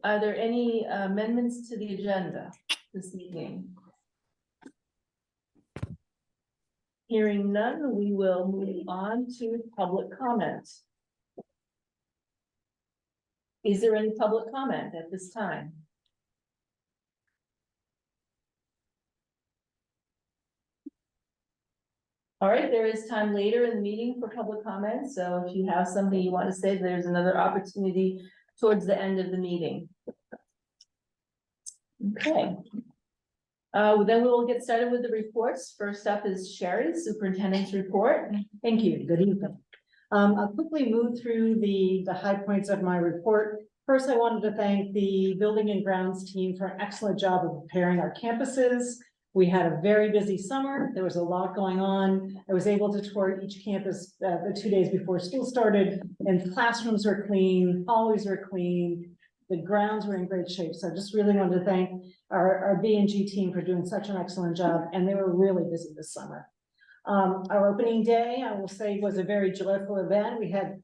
Are there any amendments to the agenda this evening? Hearing none, we will move on to public comment. Is there any public comment at this time? All right, there is time later in the meeting for public comment, so if you have something you want to say, there's another opportunity towards the end of the meeting. Okay. Then we will get started with the reports. First up is Sherry, Superintendent's report. Thank you. Good evening. I'll quickly move through the high points of my report. First, I wanted to thank the Building and Grounds team for an excellent job of preparing our campuses. We had a very busy summer. There was a lot going on. I was able to tour each campus the 2 days before school started, and classrooms were clean, hallways were clean, the grounds were in great shape. So I just really wanted to thank our B&G team for doing such an excellent job, and they were really busy this summer. Our opening day, I will say, was a very joyful event. We had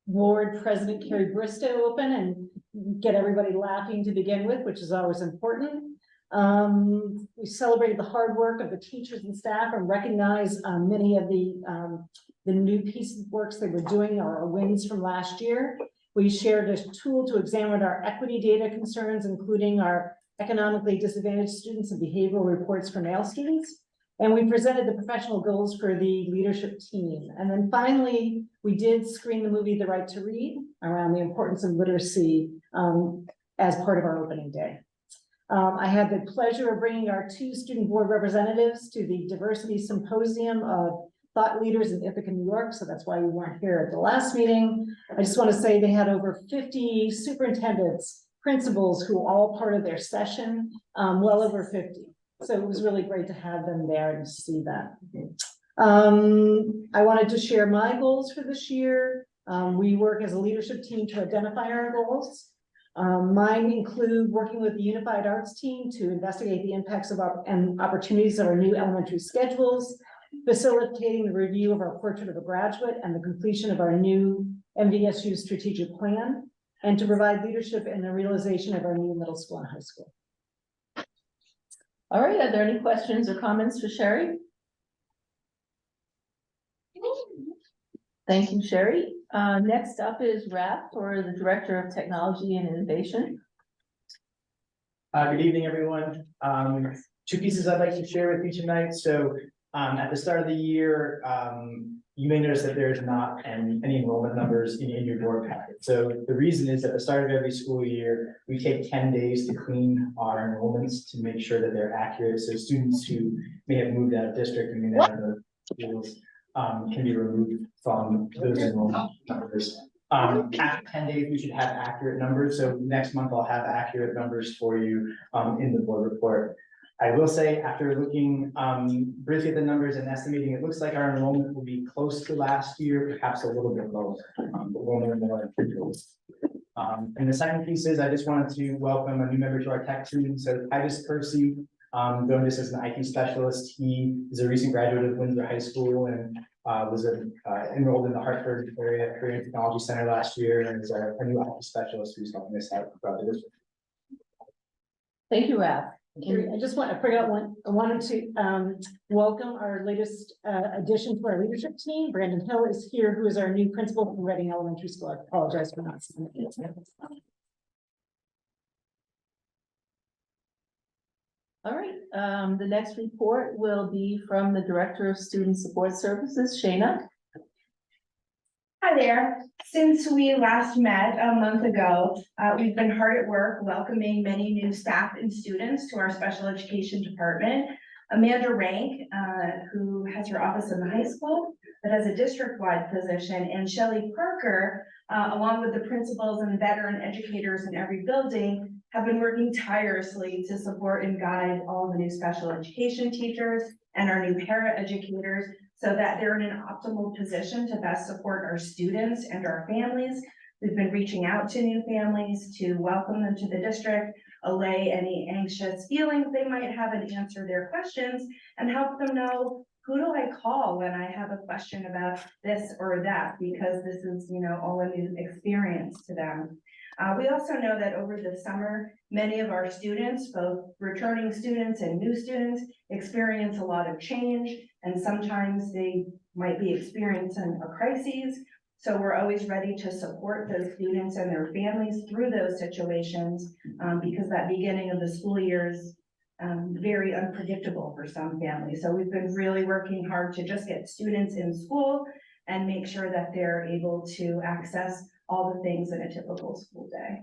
Board President Carrie Bristow open and get everybody laughing to begin with, which is always important. We celebrated the hard work of the teachers and staff and recognized many of the new pieces of works they were doing, our wins from last year. We shared a tool to examine our equity data concerns, including our economically disadvantaged students and behavioral reports for male students. And we presented the professional goals for the leadership team. And then finally, we did screen the movie The Right to Read around the importance of literacy as part of our opening day. I had the pleasure of bringing our 2 student board representatives to the Diversity Symposium of Thought Leaders in Ithaca, New York. So that's why we weren't here at the last meeting. I just want to say they had over 50 superintendents, principals who were all part of their session, well over 50. So it was really great to have them there and see that. I wanted to share my goals for this year. We work as a leadership team to identify our goals. Mine include working with the Unified Arts team to investigate the impacts of and opportunities of our new elementary schedules, facilitating the review of our portrait of a graduate and the completion of our new MVSU strategic plan, and to provide leadership in the realization of our new middle school and high school. All right, are there any questions or comments for Sherry? Thank you, Sherry. Next up is Raph, for the Director of Technology and Innovation. Good evening, everyone. 2 pieces I'd like to share with you tonight. So at the start of the year, you may notice that there's not any enrollment numbers in your board packet. So the reason is at the start of every school year, we take 10 days to clean our enrollments to make sure that they're accurate. So students who may have moved out of district and may not have the schools can be removed from those enrollment numbers. After 10 days, we should have accurate numbers. So next month, I'll have accurate numbers for you in the board report. I will say, after looking briefly at the numbers and estimating, it looks like our enrollment will be close to last year, perhaps a little bit lower, but we'll learn more. And the second piece is I just wanted to welcome a new member to our tech team. So Titus Percy joined us as an IT specialist. He is a recent graduate of Windsor High School and was enrolled in the Hartford Area Career and Technology Center last year, and is our new IT specialist who's helping us out throughout the district. Thank you, Raph. I just want to forget one. I wanted to welcome our latest addition to our leadership team. Brandon Hill is here, who is our new principal from Reading Elementary School. I apologize for not saying it. All right, the next report will be from the Director of Student Support Services, Shayna. Hi there. Since we last met a month ago, we've been hard at work welcoming many new staff and students to our special education department. Amanda Rank, who has her office in the high school, but has a district-wide position, and Shelley Parker, along with the principals and veteran educators in every building, have been working tirelessly to support and guide all the new special education teachers and our new para educators so that they're in an optimal position to best support our students and our families. We've been reaching out to new families to welcome them to the district, allay any anxious feelings they might have, and answer their questions, and help them know, who do I call when I have a question about this or that, because this is, all a new experience to them. We also know that over the summer, many of our students, both returning students and new students, experience a lot of change, and sometimes they might be experiencing a crisis. So we're always ready to support those students and their families through those situations, because that beginning of the school year is very unpredictable for some families. So we've been really working hard to just get students in school and make sure that they're able to access all the things in a typical school day.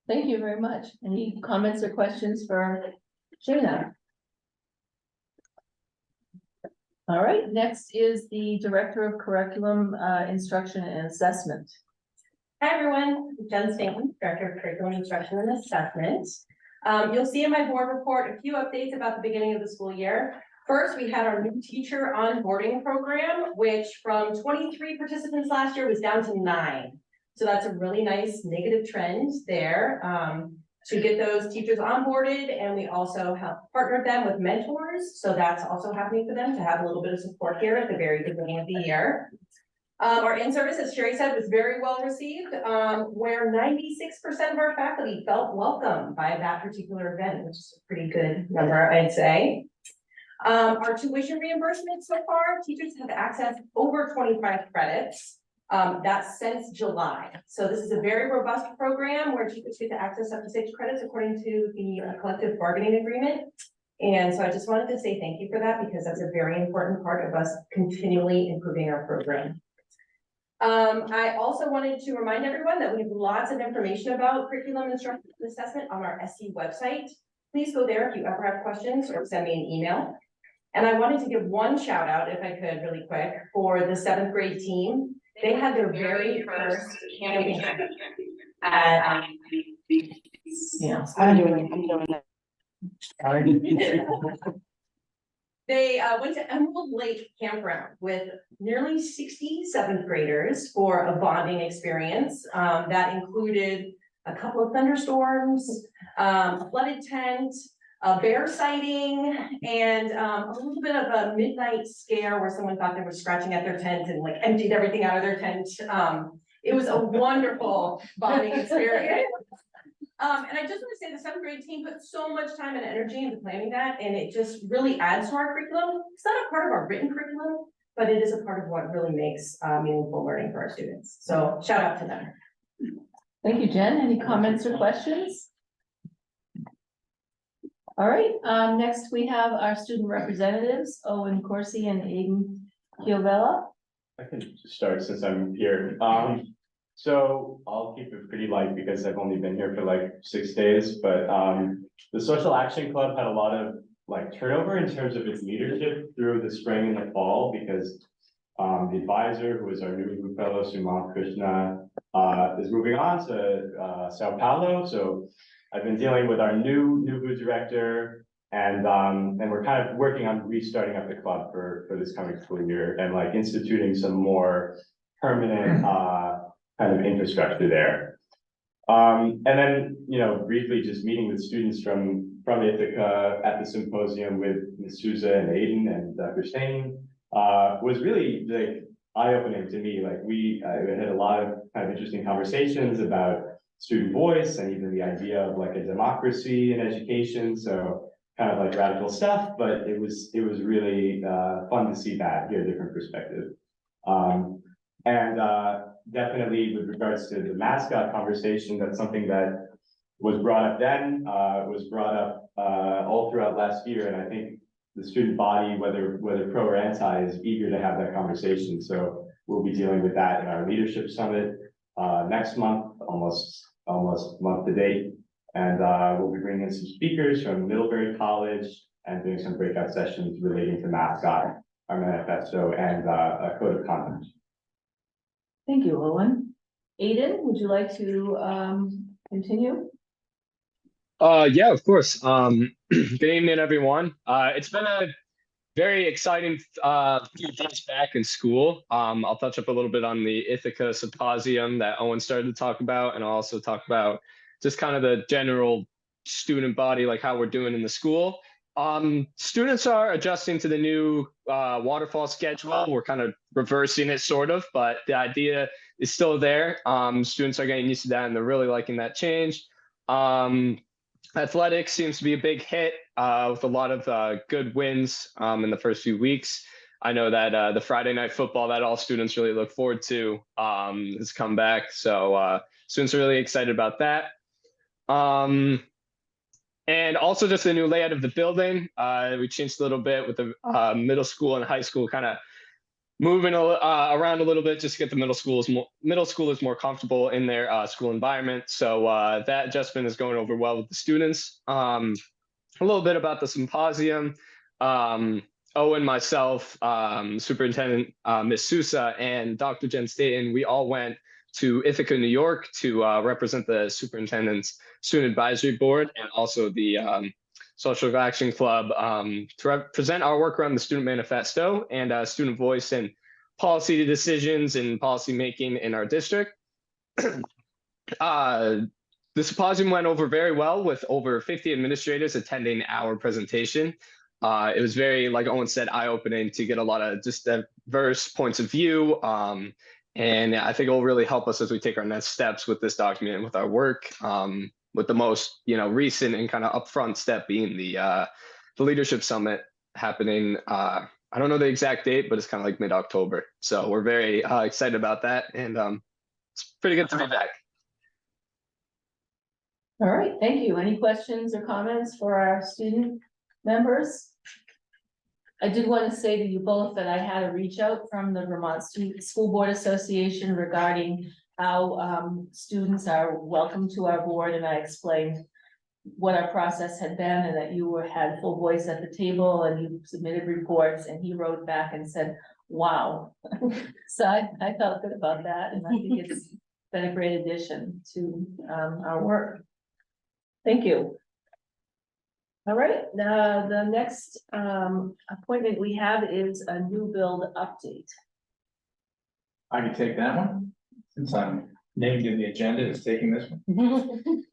Thank you very much. Any comments or questions for Shayna? All right, next is the Director of Curriculum, Instruction and Assessment. Hi, everyone. I'm Jen Stanton, Director of Curriculum Instruction and Assessment. You'll see in my board report a few updates about the beginning of the school year. First, we had our new teacher onboarding program, which from 23 participants last year was down to 9. So that's a really nice negative trend there to get those teachers onboarded. And we also have partnered them with mentors. So that's also happening for them to have a little bit of support here at the very beginning of the year. Our in-service, as Sherry said, was very well received, where 96% of our faculty felt welcome by that particular event, which is a pretty good number, I'd say. Our tuition reimbursement so far, teachers have accessed over 25 credits. That's since July. So this is a very robust program where teachers get to access up to 6 credits according to the collective bargaining agreement. And so I just wanted to say thank you for that, because that's a very important part of us continually improving our program. I also wanted to remind everyone that we have lots of information about curriculum instruction and assessment on our SC website. Please go there if you ever have questions, or send me an email. And I wanted to give one shout out, if I could, really quick, for the 7th grade team. They had their very first camping trip at, yeah. I'm doing that. They went to Emerald Lake Campground with nearly 60 7th graders for a bonding experience that included a couple of thunderstorms, a flooded tent, a bear sighting, and a little bit of a midnight scare where someone thought they were scratching at their tent and like emptied everything out of their tent. It was a wonderful bonding experience. And I just want to say the 7th grade team put so much time and energy into planning that, and it just really adds to our curriculum. It's not a part of our written curriculum, but it is a part of what really makes meaningful learning for our students. So shout out to them. Thank you, Jen. Any comments or questions? All right, next we have our student representatives, Owen Corsi and Aiden Chiovella. I can start since I'm here. So I'll keep it pretty light because I've only been here for like 6 days, but the Social Action Club had a lot of like turnover in terms of its leadership through the spring and the fall, because the advisor, who is our new group fellow, Suman Krishna, is moving on to Sao Paulo. So I've been dealing with our new director, and we're kind of working on restarting up the club for this coming school year, and like instituting some more permanent kind of infrastructure there. And then, you know, briefly just meeting with students from Ithaca at the symposium with Ms. Souza and Aiden and Dr. Stain was really like eye-opening to me. Like we had a lot of kind of interesting conversations about student voice and even the idea of like a democracy in education. So kind of like radical stuff, but it was really fun to see that, hear a different perspective. Definitely with regards to the mascot conversation, that's something that was brought up then, was brought up all throughout last year. And I think the student body, whether pro or anti, is eager to have that conversation. So we'll be dealing with that in our leadership summit next month, almost month to date. And we'll be bringing in some speakers from Middlebury College and doing some breakout sessions relating to mascot, our manifesto, and a code of conduct. Thank you, Owen. Aiden, would you like to continue? Yeah, of course. Good evening, everyone. It's been a very exciting few days back in school. I'll touch up a little bit on the Ithaca Symposium that Owen started to talk about, and I'll also talk about just kind of the general student body, like how we're doing in the school. Students are adjusting to the new waterfall schedule. We're kind of reversing it sort of, but the idea is still there. Students are getting used to that and they're really liking that change. Athletics seems to be a big hit with a lot of good wins in the first few weeks. I know that the Friday night football that all students really look forward to has come back. So students are really excited about that. And also just the new layout of the building. We changed a little bit with the middle school and high school kind of moving around a little bit just to get the middle schoolers more comfortable in their school environment. So that adjustment is going over well with the students. A little bit about the symposium. Owen, myself, Superintendent Ms. Sousa, and Dr. Jen Staten, we all went to Ithaca, New York to represent the superintendent's student advisory board and also the Social Action Club to present our work around the student manifesto and student voice and policy decisions and policy making in our district. The symposium went over very well with over 50 administrators attending our presentation. It was very, like Owen said, eye-opening to get a lot of just diverse points of view. And I think it will really help us as we take our next steps with this document and with our work. With the most, recent and kind of upfront step being the leadership summit happening. I don't know the exact date, but it's kind of like mid-October. So we're very excited about that, and it's pretty good to be back. All right, thank you. Any questions or comments for our student members? I did want to say to you both that I had a reach out from the Vermont School Board Association regarding how students are welcome to our board, and I explained what our process had been and that you had full voice at the table and you submitted reports, and he wrote back and said, wow. So I felt good about that, and I think it's been a great addition to our work. Thank you. All right, the next appointment we have is a new build update. I can take that one, since I'm named in the agenda is taking this one.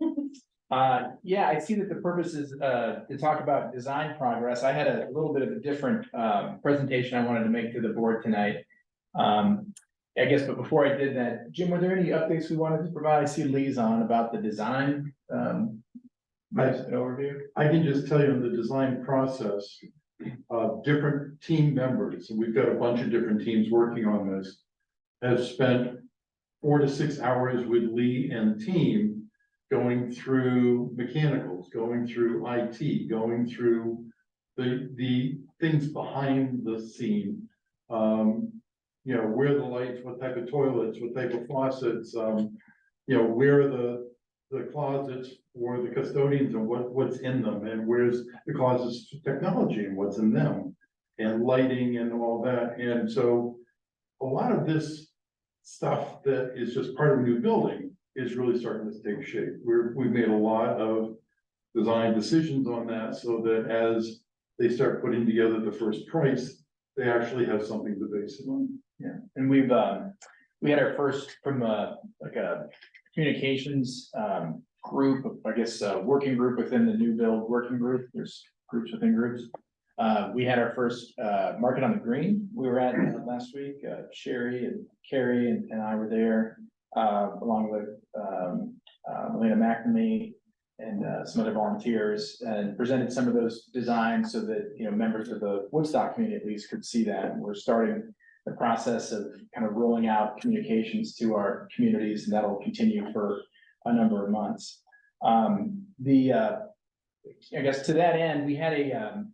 Yeah, I see that the purpose is to talk about design progress. I had a little bit of a different presentation I wanted to make to the board tonight. I guess, but before I did that, Jim, were there any updates we wanted to provide? I see liaison about the design. An overview. I can just tell you in the design process, different team members, and we've got a bunch of different teams working on this, have spent 4 to 6 hours with Lee and team going through mechanicals, going through IT, going through the things behind the scene. Where the lights, what type of toilets, what type of faucets, where are the closets for the custodians and what's in them, and where's the closets for technology and what's in them, and lighting and all that. And so a lot of this stuff that is just part of a new building is really starting to take shape. We've made a lot of design decisions on that, so that as they start putting together the first price, they actually have something to base it on. Yeah, and we had our first from like a communications group, I guess, working group within the new build working group. There's groups within groups. We had our first Market on the Green. We were at last week. Sherry and Carrie and I were there, along with Melina McNamee and some other volunteers, and presented some of those designs so that members of the Woodstock community at least could see that. And we're starting the process of kind of rolling out communications to our communities, and that'll continue for a number of months. I guess to that end, we had an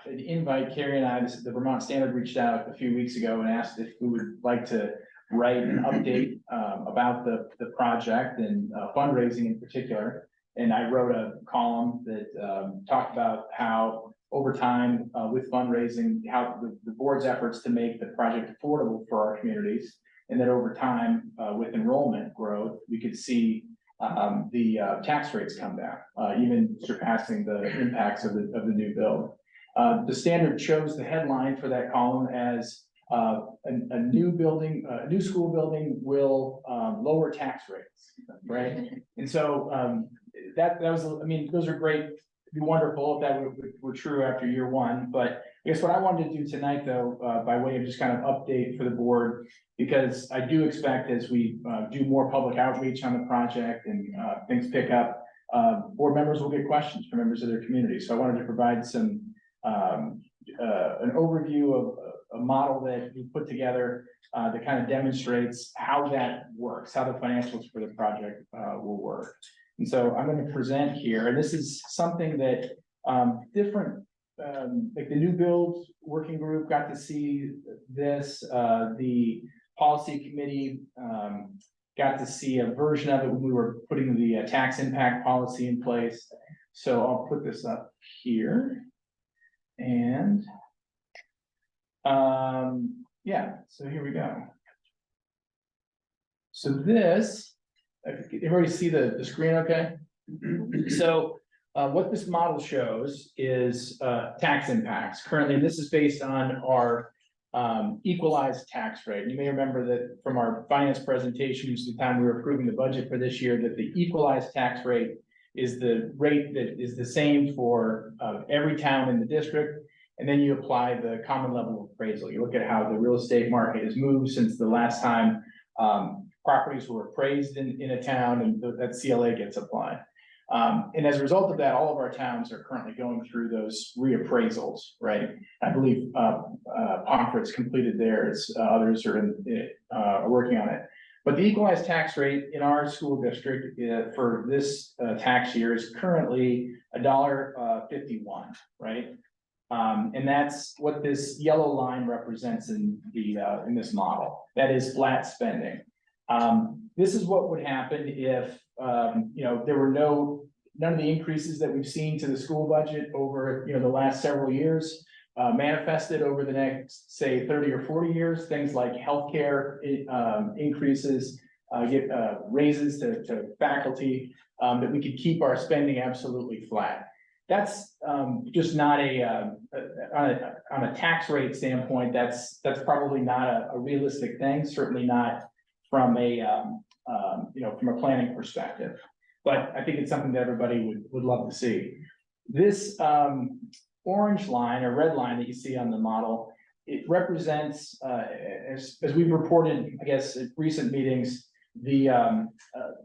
invite. Carrie and I, the Vermont Standard reached out a few weeks ago and asked if we would like to write an update about the project and fundraising in particular. And I wrote a column that talked about how over time with fundraising, how the board's efforts to make the project affordable for our communities, and that over time with enrollment growth, we could see the tax rates come down, even surpassing the impacts of the new bill. The Standard chose the headline for that column as a new building, a new school building will lower tax rates, right? And so that was, I mean, those are great be wonderful if that were true after year one, but I guess what I wanted to do tonight, though, by way of just kind of update for the board, because I do expect as we do more public outreach on the project and things pick up, board members will get questions from members of their community. So I wanted to provide some an overview of a model that we put together that kind of demonstrates how that works, how the financials for the project will work. And so I'm going to present here, and this is something that different, like the new build working group got to see this, the policy committee got to see a version of it when we were putting the tax impact policy in place. So I'll put this up here. And yeah, so here we go. So this, everybody see the screen okay? So what this model shows is tax impacts. Currently, this is based on our equalized tax rate. You may remember that from our finance presentations, the time we were approving the budget for this year, that the equalized tax rate is the rate that is the same for every town in the district. And then you apply the common level of appraisal. You look at how the real estate market has moved since the last time properties were appraised in a town, and that CLA gets applied. And as a result of that, all of our towns are currently going through those reappraisals, right? I believe Pomfret's completed theirs, others are working on it. But the equalized tax rate in our school district for this tax year is currently $1.51, right? And that's what this yellow line represents in this model. That is flat spending. This is what would happen if there were none of the increases that we've seen to the school budget over the last several years manifested over the next, say, 30 or 40 years. Things like healthcare increases, get raises to faculty, that we could keep our spending absolutely flat. That's just not on a tax rate standpoint. That's probably not a realistic thing. Certainly not from from a planning perspective. But I think it's something that everybody would love to see. This orange line or red line that you see on the model, it represents, as we've reported, I guess, at recent meetings, the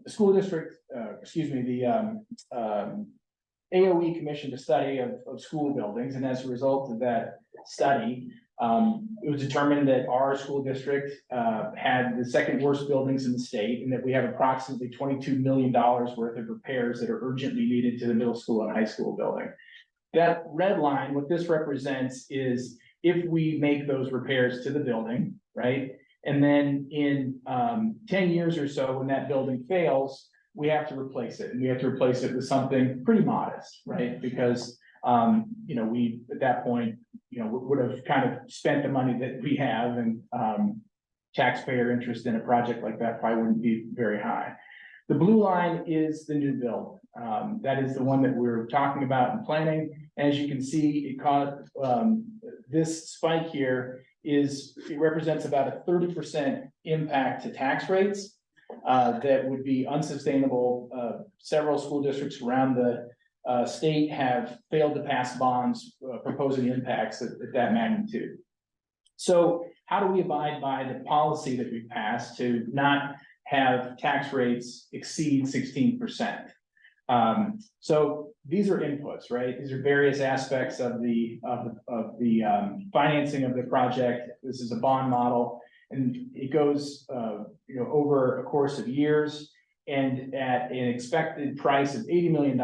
school district, AOE commissioned a study of school buildings, and as a result of that study, it was determined that our school district had the second worst buildings in the state, and that we have approximately $22 million worth of repairs that are urgently needed to the middle school and high school building. That red line, what this represents is if we make those repairs to the building, right? And then in 10 years or so, when that building fails, we have to replace it, and we have to replace it with something pretty modest, right? Because we at that point would have kind of spent the money that we have, and taxpayer interest in a project like that probably wouldn't be very high. The blue line is the new build. That is the one that we're talking about in planning. As you can see, it caused this spike here it represents about a 30% impact to tax rates. That would be unsustainable. Several school districts around the state have failed to pass bonds proposing impacts at that magnitude. So how do we abide by the policy that we passed to not have tax rates exceed 16%? So these are inputs, right? These are various aspects of the financing of the project. This is a bond model, and it goes over a course of years, and at an expected price of $80 million,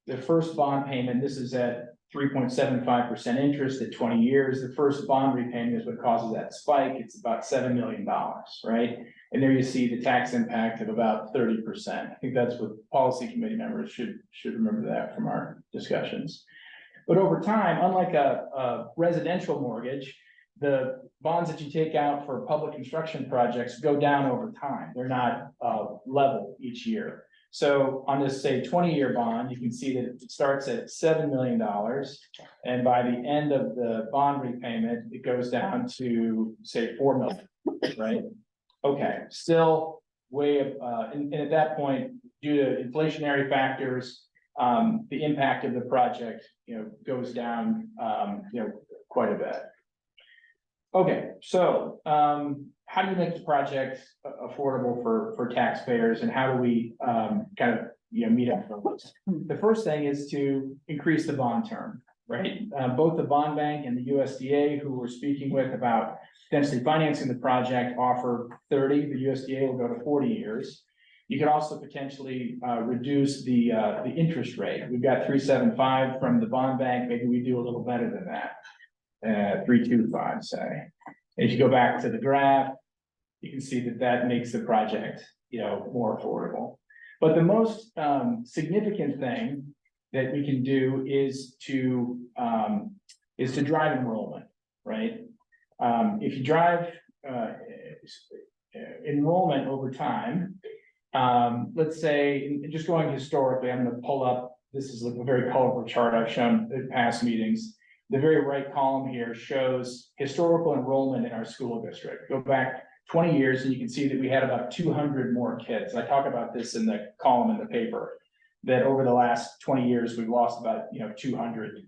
the first bond payment, this is at 3.75% interest at 20 years. The first bond repayment is what causes that spike. It's about $7 million, right? And there you see the tax impact of about 30%. I think that's what policy committee members should remember that from our discussions. But over time, unlike a residential mortgage, the bonds that you take out for public construction projects go down over time. They're not level each year. So on this, say, 20-year bond, you can see that it starts at $7 million. And by the end of the bond repayment, it goes down to, say, $4 million, right? Okay, still way, and at that point, due to inflationary factors the impact of the project, goes down, quite a bit. Okay, so, how do you make the project affordable for taxpayers, and how do we, kind of, meet up? The first thing is to increase the bond term, right? Both the bond bank and the USDA, who we're speaking with about potentially financing the project, offer 30, the USDA will go to 40 years. You could also potentially reduce the interest rate. We've got 3.75 from the bond bank, maybe we do a little better than that. 3.25, say. If you go back to the graph, you can see that makes the project, more affordable. But the most significant thing that we can do is to drive enrollment, right? If you drive enrollment over time, let's say, just going historically, I'm going to pull up, this is a very colorful chart I've shown in past meetings. The very right column here shows historical enrollment in our school district. Go back 20 years and you can see that we had about 200 more kids. I talk about this in the column in the paper, that over the last 20 years, we've lost about, 200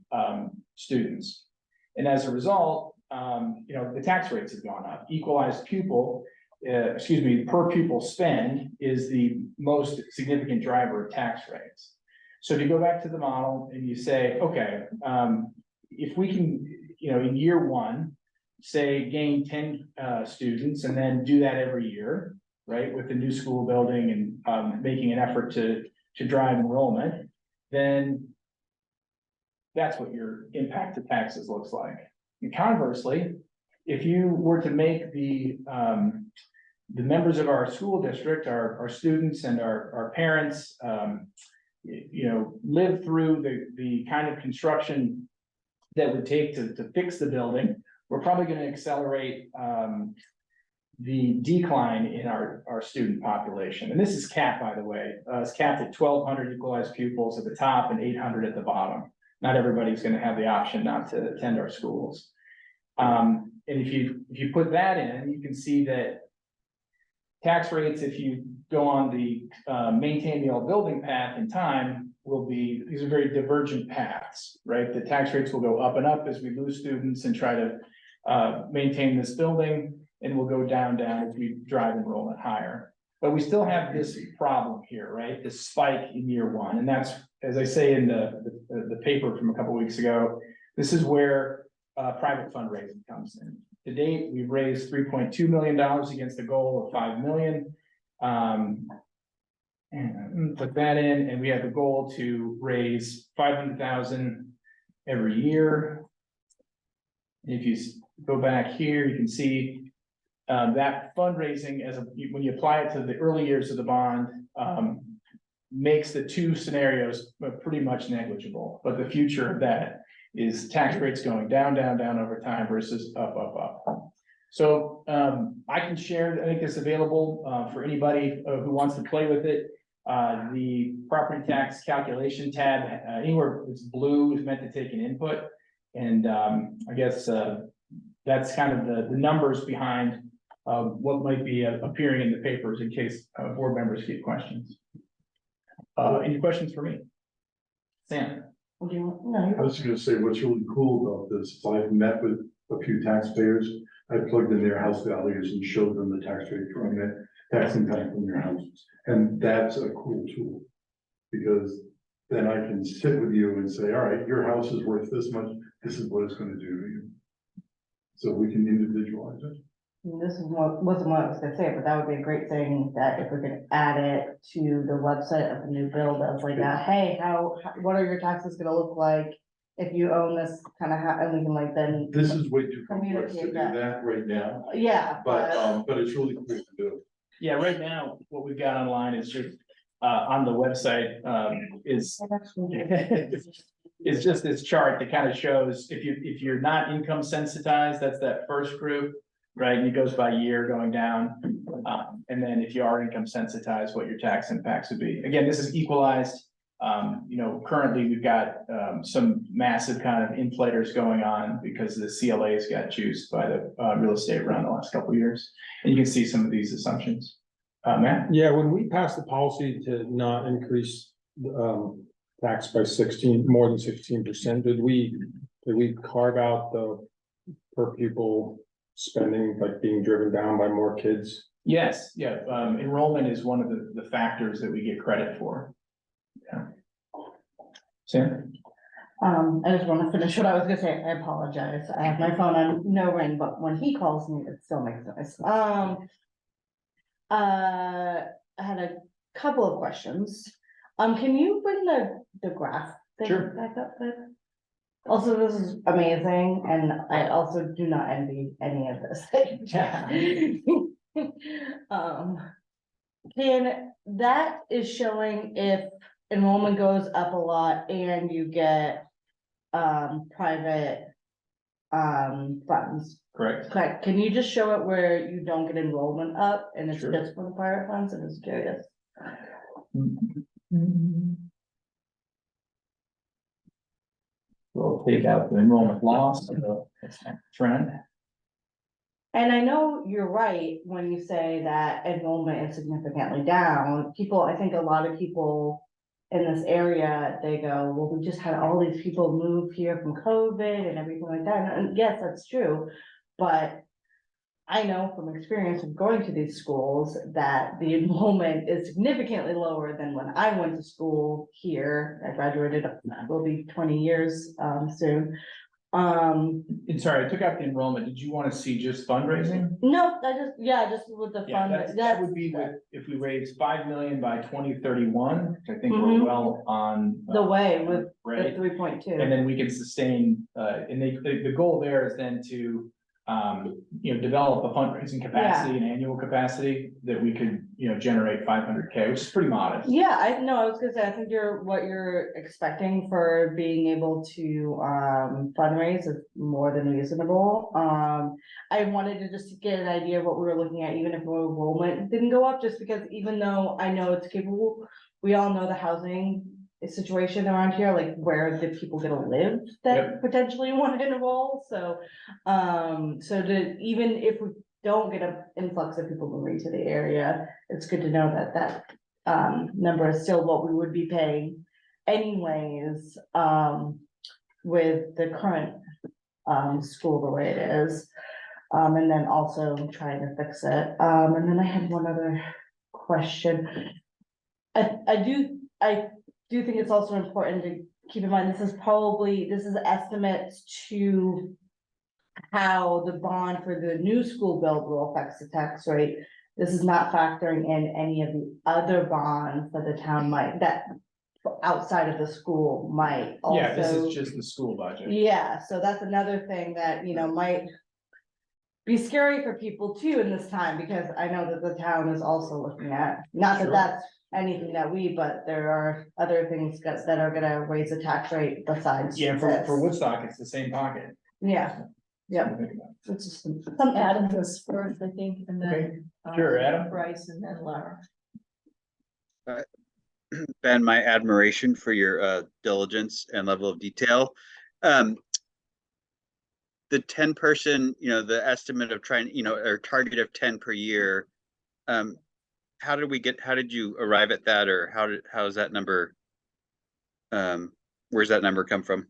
students. And as a result, the tax rates have gone up. Equalized pupil, per pupil spend is the most significant driver of tax rates. So if you go back to the model and you say, okay, if we can, in year one, say gain 10 students and then do that every year, right, with the new school building and making an effort to drive enrollment, then that's what your impact to taxes looks like. And conversely, if you were to make the members of our school district, our students and our parents, live through the kind of construction that would take to fix the building, we're probably going to accelerate the decline in our student population. And this is capped, by the way. It's capped at 1,200 equalized pupils at the top and 800 at the bottom. Not everybody's going to have the option not to attend our schools. And if you put that in, you can see that tax rates, if you go on the maintain the old building path in time, these are very divergent paths, right? The tax rates will go up and up as we lose students and try to maintain this building, and will go down as we drive enrollment higher. But we still have this problem here, right? This spike in year one. And that's, as I say in the paper from a couple of weeks ago, this is where private fundraising comes in. To date, we've raised $3.2 million against a goal of $5 million. And put that in, and we have the goal to raise 500,000 every year. If you go back here, you can see that fundraising, when you apply it to the early years of the bond, makes the two scenarios pretty much negligible. But the future of that is tax rates going down over time versus up. So I can share, I think it's available for anybody who wants to play with it. The property tax calculation tab, anywhere it's blue is meant to take an input. And I guess that's kind of the numbers behind what might be appearing in the papers in case board members get questions. Any questions for me? Sam? I was gonna say, what's really cool about this, is I've met with a few taxpayers. I plugged in their house values and showed them the tax rate from it, tax impact from their houses. And that's a cool tool, because then I can sit with you and say, all right, your house is worth this much, this is what it's gonna do to you. So we can individualize it. This wasn't what I was gonna say, but that would be a great thing, that if we could add it to the website of the new bill, that's like, hey, what are your taxes gonna look like if you own this kind of house, and we can like then. This is way too complex to do Communicate that right now, Yeah. but it's really cool to do. Yeah, right now, what we've got online is just on the website is just this chart that kind of shows if you're not income sensitized, that's that first group, right? And it goes by year going down. And then if you are income sensitized, what your tax impacts would be. Again, this is equalized. Currently we've got some massive kind of inflators going on because the CLAs got juiced by the real estate around the last couple of years. And you can see some of these assumptions. Matt? Yeah, when we passed the policy to not increase taxed by more than 16%. Did we carve out the per pupil spending, like being driven down by more kids? Yes, yeah, enrollment is one of the factors that we get credit for. Yeah. Sam? I just want to finish what I was gonna say. I apologize. I have my phone on no ring, but when he calls me, it still makes noise. I had a couple of questions. Can you bring the graph thing Sure. back up there? Also, this is amazing, and I also do not envy any of this. Can, that is showing if enrollment goes up a lot and you get private funds. Correct. Correct. Can you just show it where you don't get enrollment up and it's Sure. just for the private funds? I'm just curious. We'll take out the enrollment loss, so that's a trend. And I know you're right when you say that enrollment is significantly down. People, I think a lot of people in this area, they go, well, we just had all these people move here from COVID and everything like that. And yes, that's true. But I know from experience of going to these schools that the enrollment is significantly lower than when I went to school here. I graduated, will be 20 years soon. And sorry, I took out the enrollment. Did you want to see just fundraising? No, just with the Yeah, fund. that would be with, if we raise 5 million by 2031, which I think we're well on. The way with the Right, 3.2. and then we can sustain, and the goal there is then to, develop a fundraising capacity, an annual capacity that we could, generate 500K, which is pretty modest. Yeah, I know, I was gonna say, I think what you're expecting for being able to fundraise is more than reasonable. I wanted to just get an idea of what we were looking at, even if enrollment didn't go up, just because even though I know it's capable, we all know the housing situation around here, like where the people gonna live that potentially want to enroll, so even if we don't get an influx of people moving to the area, it's good to know that number is still what we would be paying anyways, with the current school the way it is. And then also trying to fix it. And then I had one other question. I do think it's also important to keep in mind, this is estimates to how the bond for the new school build will affect the tax rate. This is not factoring in any of the other bonds that the town that outside of the school might also. Yeah, this is just the school budget. Yeah, so that's another thing that, might be scary for people too in this time, because I know that the town is also looking at, not that Sure. that's anything but there are other things that are gonna raise the tax rate besides. Yeah, for this. Woodstock, it's the same pocket. Yeah, yeah. Something to think about. It's just some Adam goes first, I think, and then. Sure, Adam. Bryce and then Laura. Ben, my admiration for your diligence and level of detail. The 10-person, the estimate of trying, or target of 10 per year. How did you arrive at that, or how is that number? Where's that number come from?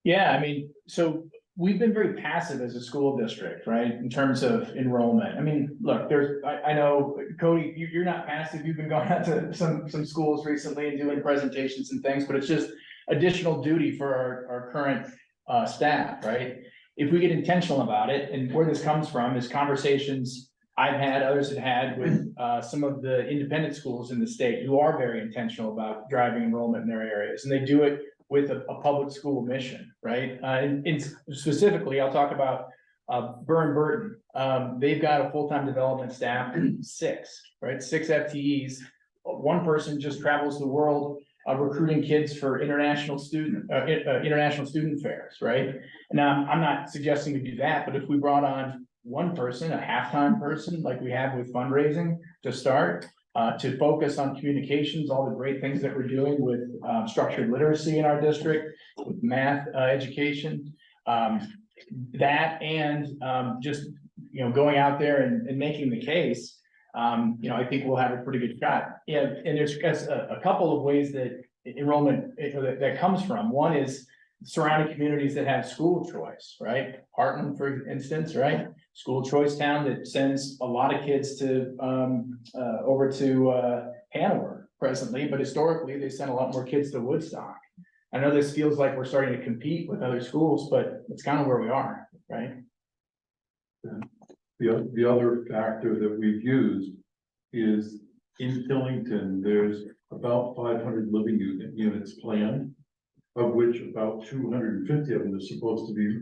Yeah, I mean, so we've been very passive as a school district, right, in terms of enrollment. I mean, look, I know, Cody, you're not passive. You've been going out to some schools recently and doing presentations and things, but it's just additional duty for our current staff, right? If we get intentional about it, and where this comes from is conversations I've had, others have had with some of the independent schools in the state who are very intentional about driving enrollment in their areas, and they do it with a public school mission, right? And specifically, I'll talk about Burton. They've got a full-time development staff, 6 FTEs. One person just travels the world recruiting kids for international student fairs, right? Now, I'm not suggesting we do that, but if we brought on one person, a half-time person, like we have with fundraising to start, to focus on communications, all the great things that we're doing with structured literacy in our district, with math education, that and just, going out there and making the case, I think we'll have a pretty good shot. Yeah, and there's a couple of ways that enrollment that comes from. One is surrounding communities that have school choice, right? Heartland, for instance, right? School choice town that sends a lot of kids to, over to, Hanover presently, but historically, they sent a lot more kids to Woodstock. I know this feels like we're starting to compete with other schools, but it's kind of where we are, right? The other factor that we've used is in Killington, there's about 500 living units planned, of which about 250 of them are supposed to be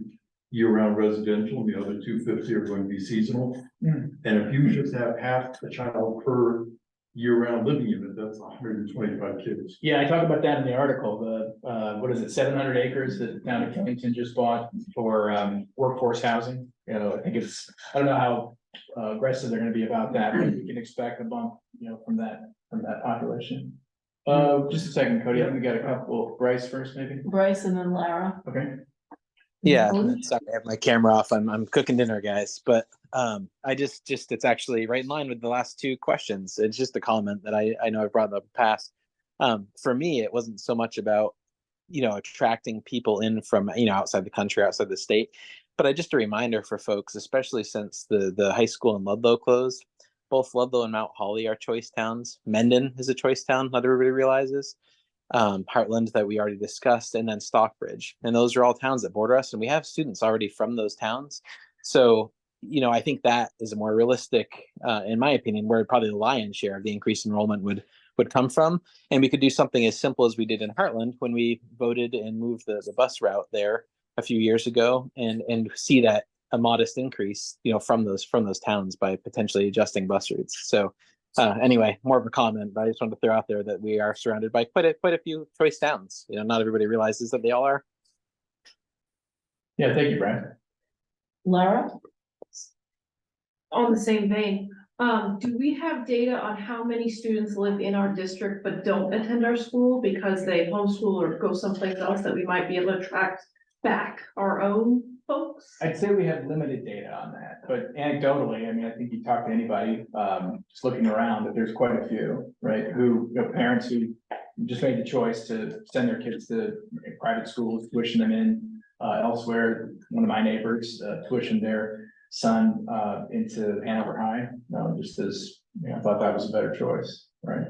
year-round residential, and the other 250 are going to be seasonal. Mm. And if you just have half a child per year-round living unit, that's 125 kids. Yeah, I talk about that in the article, the, what is it, 700 acres that the town of Killington just bought for, workforce housing. You know, I think it's, I don't know how, aggressive they're gonna be about that, but we can expect a bump, you know, from that population. Just a second, Cody, I think we got a couple, Bryce first, maybe? Bryce and then Lara. Okay. Yeah, Mhm. sorry, I have my camera off. I'm cooking dinner, guys. But I just it's actually right in line with the last two questions. It's just a comment that I know I've brought up in the past. For me, it wasn't so much about, you know, attracting people in from, you know, outside the country, outside the state, but just a reminder for folks, especially since the high school in Ludlow closed. Both Ludlow and Mount Holly are choice towns. Mendon is a choice town, not everybody realizes. Heartland that we already discussed, and then Stockbridge. And those are all towns that border us, and we have students already from those towns. So, you know, I think that is a more realistic, in my opinion, where probably the lion's share of the increased enrollment would come from. And we could do something as simple as we did in Heartland when we voted and moved the bus route there a few years ago, and see that a modest increase, you know, from those towns by potentially adjusting bus routes. So anyway, more of a comment, but I just wanted to throw out there that we are surrounded by quite a few choice towns. You know, not everybody realizes that they all are. Yeah, thank you, Brian. Lara? On the same vein, do we have data on how many students live in our district but don't attend our school because they homeschool or go someplace else that we might be able to attract back our own folks? I'd say we have limited data on that, but anecdotally, I mean, I think you talk to anybody, just looking around, that there's quite a few, right? Who, you know, parents who just made the choice to send their kids to private schools, tuition them in elsewhere. One of my neighbors tuitioned their son into Hanover High, just as, you know, I thought that was a better choice, right?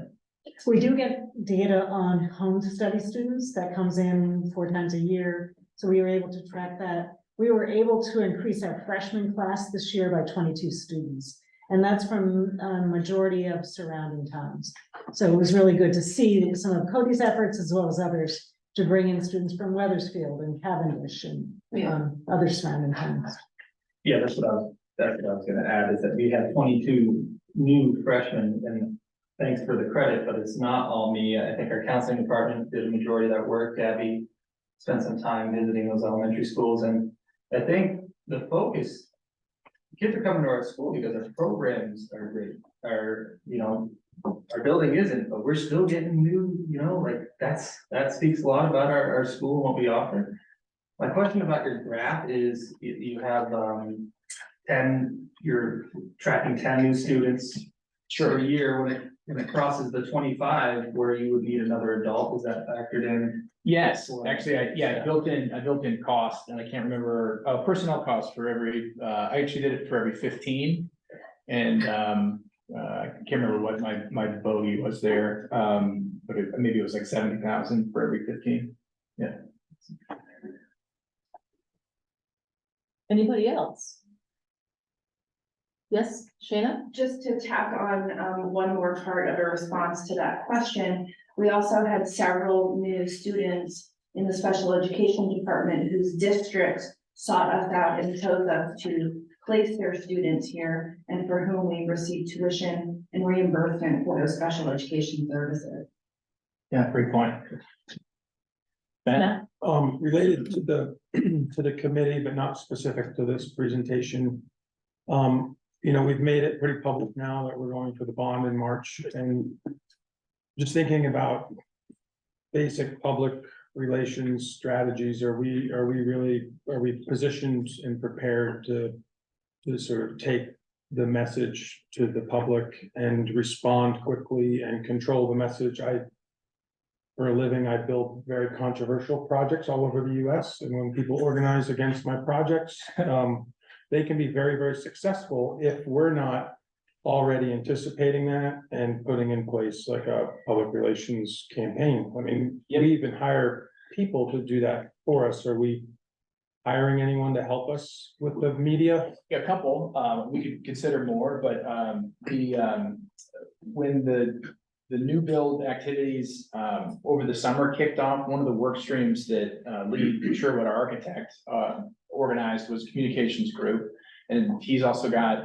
We do get data on home to study students that comes in 4 times a year. So we were able to track that. We were able to increase our freshman class this year by 22 students. And that's from a majority of surrounding towns. So it was really good to see some of Cody's efforts as well as others to bring in students from Wethersfield and Cavendish and other surrounding towns. Yeah, that's what I was gonna add, is that we have 22 new freshmen, and thanks for the credit, but it's not all me. I think our counseling department did a majority of that work. Gabby spent some time visiting those elementary schools, and I think the focus, kids are coming to our school because our programs are great. You know, our building isn't, but we're still getting new, you know, like that speaks a lot about our school and what we offer. My question about your graph is, you have 10, you're tracking 10 new students per year. When it crosses the 25, where you would need another adult, is that factored in? Yes, actually, I built in cost, and I can't remember, personnel costs for every, I actually did it for every 15. And I can't remember what my bogey was there, but maybe it was like 70,000 for every 15. Yeah. Anybody else? Yes, Shayna? Just to tack on one more part of a response to that question, we also had several new students in the special education department whose districts sought us out and chose us to place their students here, and for whom we received tuition and reimbursement for those special education services. Yeah, great point. Ben? Related to the committee, but not specific to this presentation. You know, we've made it pretty public now that we're going for the bond in March, and just thinking about basic public relations strategies, are we positioned and prepared to sort of take the message to the public and respond quickly and control the message? For a living, I build very controversial projects all over the US, and when people organize against my projects, they can be very, very successful if we're not already anticipating that and putting in place like a public relations campaign. I mean, we even hire people to do that for us. Are we hiring anyone to help us with the media? Yeah, a couple, we could consider more, but, when the new build activities, over the summer kicked off, one of the work streams that, Lee Sherwood, our architect, organized was communications group. And he's also got,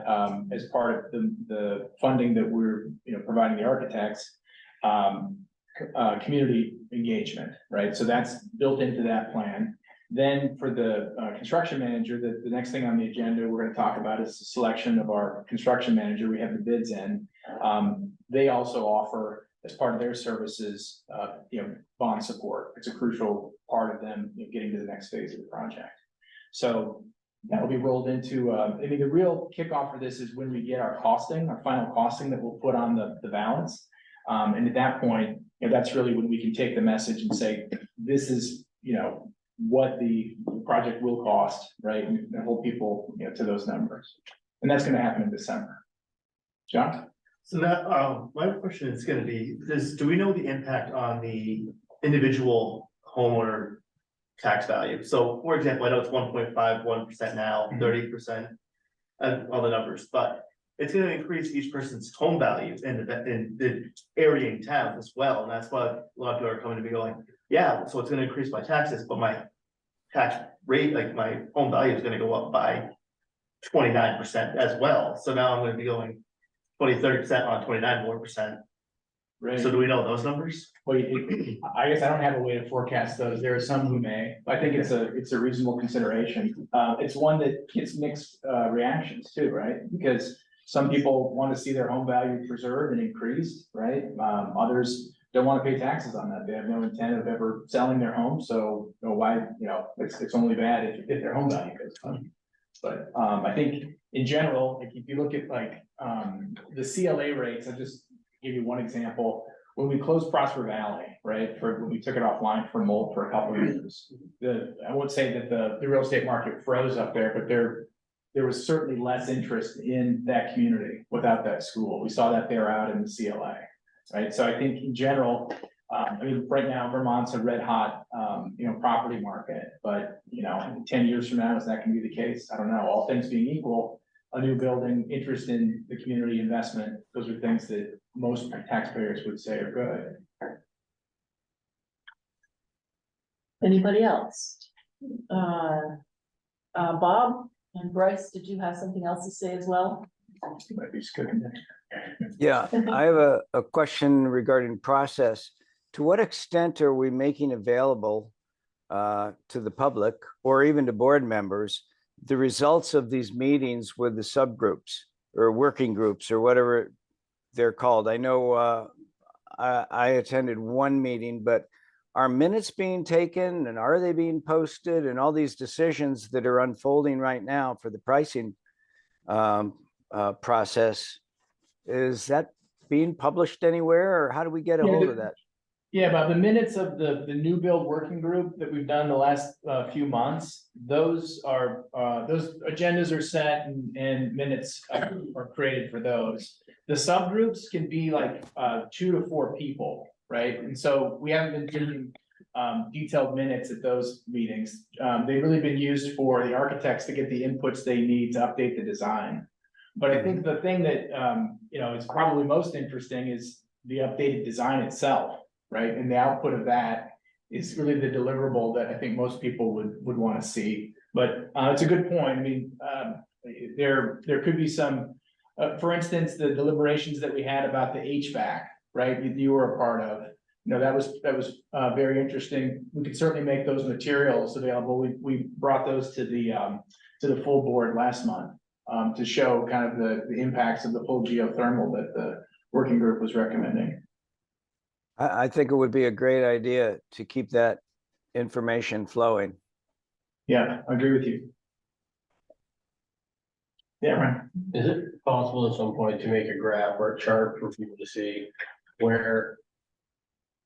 as part of the funding that we're, providing the architects, community engagement, right? So that's built into that plan. Then for the construction manager, the next thing on the agenda we're gonna talk about is the selection of our construction manager. We have the bids in. They also offer, as part of their services, bond support. It's a crucial part of them, getting to the next phase of the project. So that'll be rolled into, the real kickoff for this is when we get our costing, our final costing that we'll put on the balance. And at that point, that's really when we can take the message and say, this is, what the project will cost, right? And hold people, to those numbers. And that's gonna happen in December. John? So now, my question is gonna be, do we know the impact on the individual homeowner tax value? So for example, I know it's 1.51% now, 30%, all the numbers, but it's gonna increase each person's home values in the area in town as well. And that's why a lot of people are coming to me going, yeah, so it's gonna increase my taxes, but my tax rate, like my home value is gonna go up by 29% as well. So now I'm gonna be going 20-30% on 29 more percent. Right. So do we know those numbers? Well, I guess I don't have a way to forecast those. There are some who may. I think it's a reasonable consideration. It's one that gets mixed reactions too, right? Because some people want to see their home value preserved and increased, right? Others don't want to pay taxes on that. They have no intent of ever selling their home, so why, it's only bad if their home value goes up. But I think in general, if you look at the CLA rates, I'll just give you one example. When we closed Prosper Valley, right, when we took it offline for mold for a couple of years, I won't say that the real estate market froze up there, but there was certainly less interest in that community without that school. We saw that bear out in the CLA, right? So I think in general, right now Vermont's a red hot, property market, but 10 years from now, is that gonna be the case? I don't know. All things being equal, a new building, interest in the community investment, those are things that most taxpayers would say are good. Anybody else? Bob and Bryce, did you have something else to say as well? Might be cooking. Yeah, I have a question regarding process. To what extent are we making available to the public or even to board members the results of these meetings with the subgroups or working groups or whatever they're called? I know I attended one meeting, but are minutes being taken and are they being posted, and all these decisions that are unfolding right now for the pricing process, is that being published anywhere, or how do we get a hold of that? Yeah, about the minutes of the new build working group that we've done the last few months, those agendas are set and minutes are created for those. The subgroups can be like 2 to 4 people, right? And so we haven't been doing detailed minutes at those meetings. They've really been used for the architects to get the inputs they need to update the design. But I think the thing that is probably most interesting is the updated design itself. Right, and the output of that is really the deliverable that I think most people would want to see. But it's a good point. I mean, there could be some, for instance, the deliberations that we had about the HVAC, right? You were a part of. That was very interesting. We could certainly make those materials available. We brought those to the full board last month to show kind of the impacts of the full geothermal that the working group was recommending. I think it would be a great idea to keep that information flowing. Yeah, I agree with you. Yeah, right. Is it possible at some point to make a graph or a chart for people to see where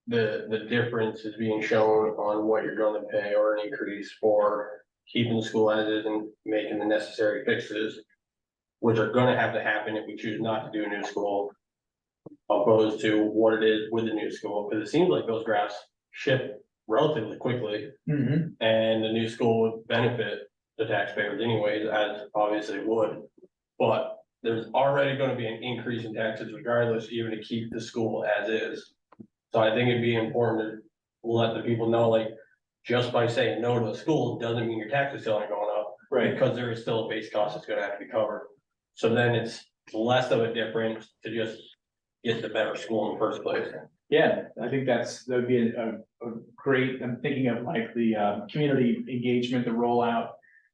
the difference is being shown on what you're gonna pay or an increase for keeping the school as is and making the necessary fixes, which are gonna have to happen if we choose not to do a new school, opposed to what it is with the new school, because it seems like those graphs shift relatively quickly, Mhm. and the new school would benefit the taxpayers anyways, as obviously it would. But there's already gonna be an increase in taxes regardless, even to keep the school as is. So I think it'd be important to let the people know, like, just by saying no to a school doesn't mean your taxes still aren't going up. Right. Because there is still a base cost that's gonna have to be covered. So then it's less of a difference to just get the better school in the first place. Yeah, I think that'd be a great, I'm thinking of like the community engagement, the rollout.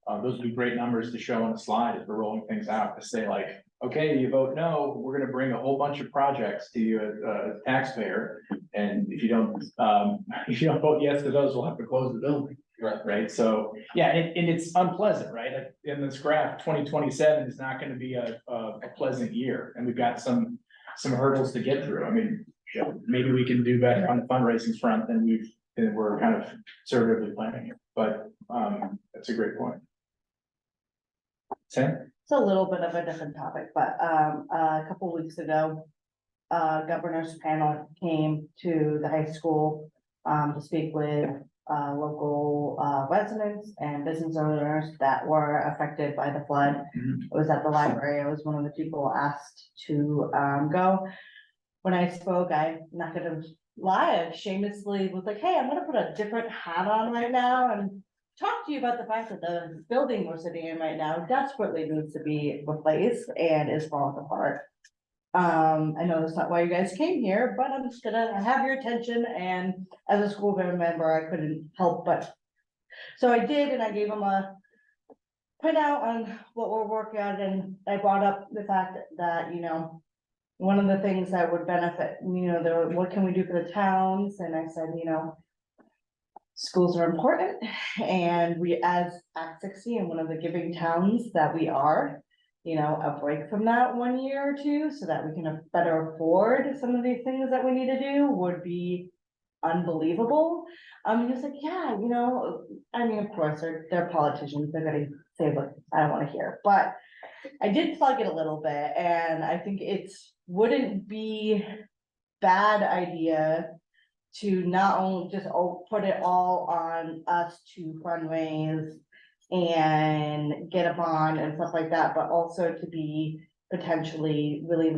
Those would be great numbers to show on the slide as we're rolling things out, to say like, okay, you vote no, we're gonna bring a whole bunch of projects to you as a taxpayer. And if you don't vote yes to those, we'll have to close the building. Right, so, yeah, and it's unpleasant, right? Like in this graph, 2027 is not gonna be a pleasant year, and we've got some hurdles to get through. I mean, maybe we can do better on the fundraising front than we're kind of conservatively planning here, but, that's a great point. Sam? It's a little bit of a different topic, but a couple weeks ago, governor's panel came to the high school to speak with local residents and business owners that were affected by the flood. Mhm. It was at the library. I was one of the people asked to go. When I spoke, I'm not gonna lie, I shamelessly was like, hey, I'm gonna put a different hat on right now and talk to you about the fact that the building we're sitting in right now desperately needs to be replaced and is falling apart. I know that's not why you guys came here, but I'm just gonna have your attention, and as a school board member, I couldn't help but. So I did, and I gave them a printout on what we're working on, and I brought up the fact that, you know, one of the things that would benefit, you know, what can we do for the towns? And I said, you know, schools are important, and we, as Act 60 and one of the giving towns that we are, you know, a break from that 1 year or two so that we can better afford some of these things that we need to do would be unbelievable. He was like, yeah, you know, I mean, of course, they're politicians, they're gonna say what I don't wanna hear, but I did plug it a little bit, and I think wouldn't be bad idea to not only just put it all on us to fundraise and get a bond and stuff like that, but also to be potentially really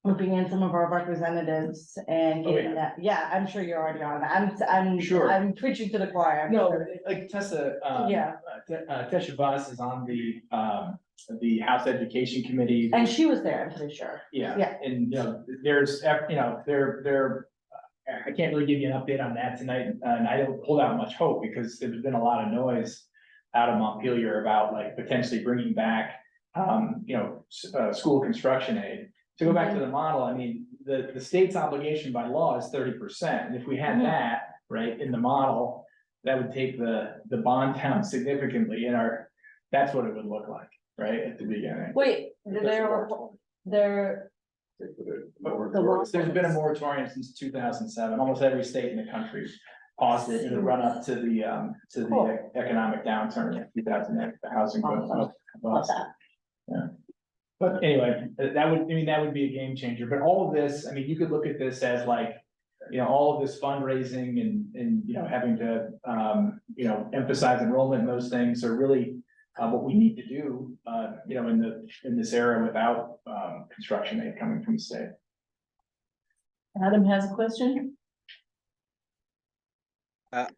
looping in some of our representatives and getting that, yeah, I'm sure you're already on that. Sure. I'm preaching to the choir. I'm No, sure. like Tessa, Yeah. Tesha Voss is on the House Education Committee. And she was there, I'm pretty sure. Yeah, Yeah. and, you know, there's, you know, I can't really give you an update on that tonight, and I don't hold out much hope, because there's been a lot of noise out of Montpelier about like potentially bringing back, you know, school construction aid. To go back to the model, I mean, the state's obligation by law is 30%, and if we had that, right, in the model, that would take the bond down significantly that's what it would look like, right, at the beginning. Wait, there. There's been a moratorium since 2007. Almost every state in the country paused it in the run up to the economic downturn in 2008, the housing bust. Yeah. But anyway, that would be a game changer. But all of this, I mean, you could look at this as like, you know, all of this fundraising and you know, having to you know, emphasize enrollment and those things are really what we need to do, you know, in this era without construction aid coming from the state. Adam has a question.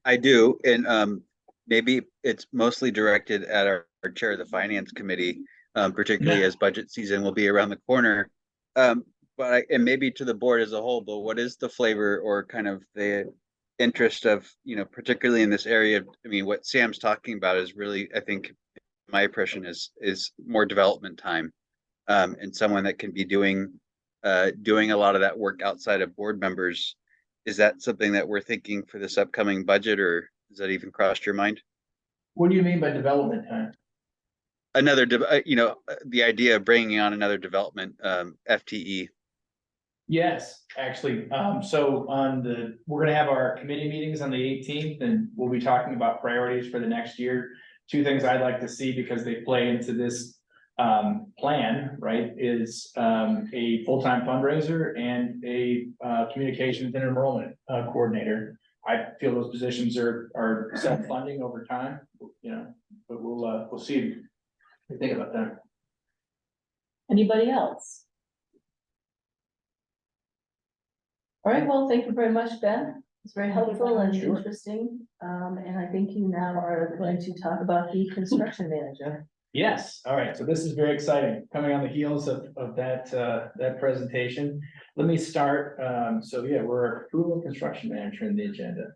I do, and maybe it's mostly directed at our chair of the finance committee, particularly as budget season will be around the corner. And maybe to the board as a whole, but what is the flavor or kind of the interest of, you know, particularly in this area? I mean, what Sam's talking about is really, I think, my impression is more development time, and someone that can be doing a lot of that work outside of board members. Is that something that we're thinking for this upcoming budget, or has that even crossed your mind? What do you mean by development time? You know, the idea of bringing on another development FTE. Yes, actually, so we're gonna have our committee meetings on the 18th, and we'll be talking about priorities for the next year. Two things I'd like to see, because they play into this plan, right, is a full-time fundraiser and a communications and enrollment coordinator. I feel those positions are self-funding over time, you know, but we'll see what you think about that. Anybody else? All right, well, thank you very much, Ben. It's very helpful and Sure. interesting. And I think you now are going to talk about the construction manager. Yes, all right, so this is very exciting, coming on the heels of that presentation. Let me start, so yeah, we're approval of construction manager in the agenda.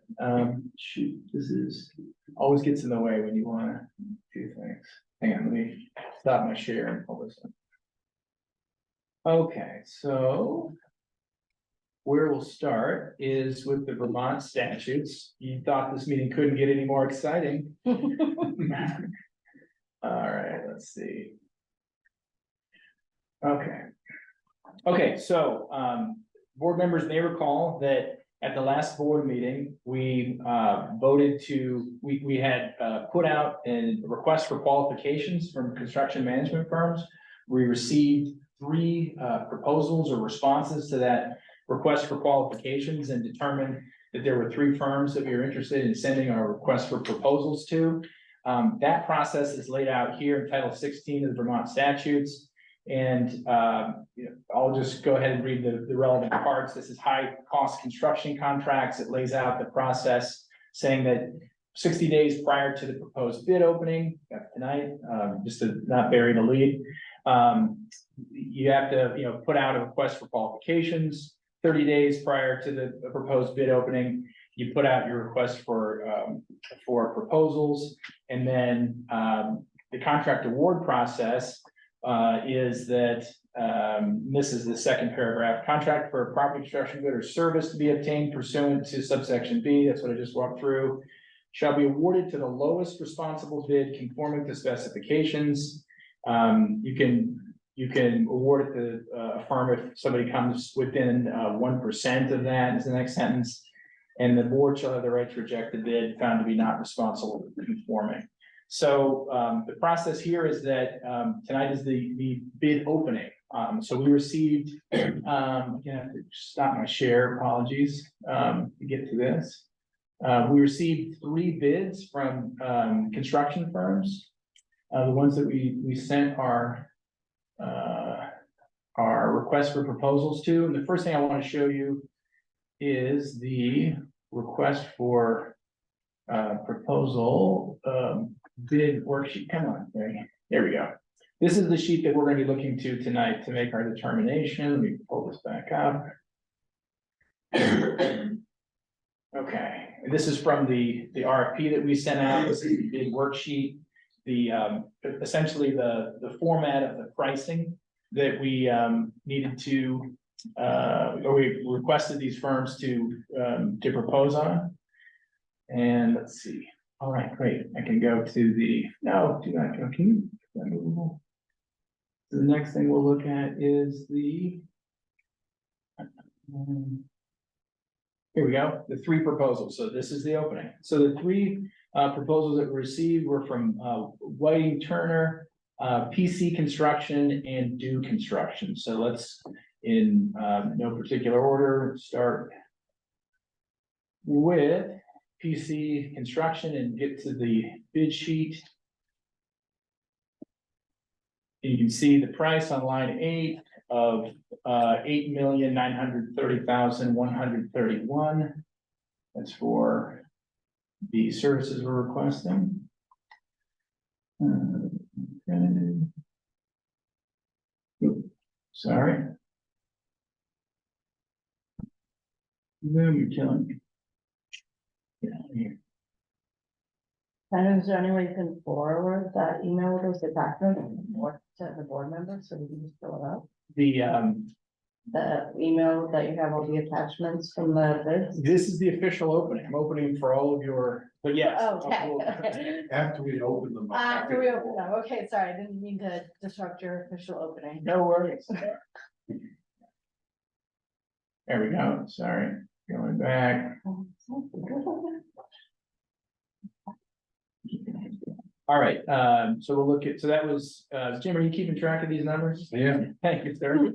Shoot, this is, always gets in the way when you wanna do things. Hang on, let me stop my share and pull this up. Okay, so where we'll start is with the Vermont statutes. You thought this meeting couldn't get any more exciting. All right, let's see. Okay, so board members may recall that at the last board meeting, we voted to, we had put out a request for qualifications from construction management firms. We received 3 proposals or responses to that request for qualifications, and determined that there were 3 firms that we were interested in sending our request for proposals to. That process is laid out here in Title 16 of the Vermont statutes. And you know, I'll just go ahead and read the relevant parts. This is high cost construction contracts. It lays out the process, saying that 60 days prior to the proposed bid opening, tonight, just to not bury the lead, you have to, you know, put out a request for qualifications. 30 days prior to the proposed bid opening, you put out your request for proposals. And then the contract award process is that, this is the second paragraph, contract for a property construction good or service to be obtained pursuant to subsection B, that's what I just walked through, shall be awarded to the lowest responsible bid conforming to specifications. You can award it to a firm if somebody comes within 1% of that, is the next sentence. And the board shall have the right to reject the bid found to be not responsible for conforming. So the process here is that tonight is the bid opening. So we received, I'm gonna have to stop my share, apologies, to get to this. We received 3 bids from construction firms. The ones that we sent our request for proposals to. And the first thing I want to show you is the request for proposal bid worksheet. Come on, there we go. This is the sheet that we're going to be looking to tonight to make our determination. Let me pull this back up. Okay, this is from the RFP that we sent out. This is the bid worksheet. The essentially the format of the pricing that we needed to or we requested these firms to propose on. And let's see. All right, great. I can go to the no, do not go. Can you? The next thing we'll look at is the here we go, the 3 proposals. So this is the opening. So the 3 proposals that we received were from Whiting Turner, PC Construction, and Do Construction. So let's, in no particular order, start with PC Construction and get to the bid sheet. You can see the price on line 8 of $8,930,131. That's for the services we're requesting. Okay. Oops, sorry. No, you're killing me. Get out of here. And is there any way you can forward that email with those attachments or to the board members so we can just fill it out? The email that you have all the attachments from the bids? This is the official opening. I'm opening for all of your, but yes. Okay. After we open them. After we open them, okay, sorry, I didn't mean to disrupt your official opening. No worries. There we go, sorry, going back. All right, so we'll look at, so that was, Jim, are you keeping track of these numbers? Yeah. Thank you, sir.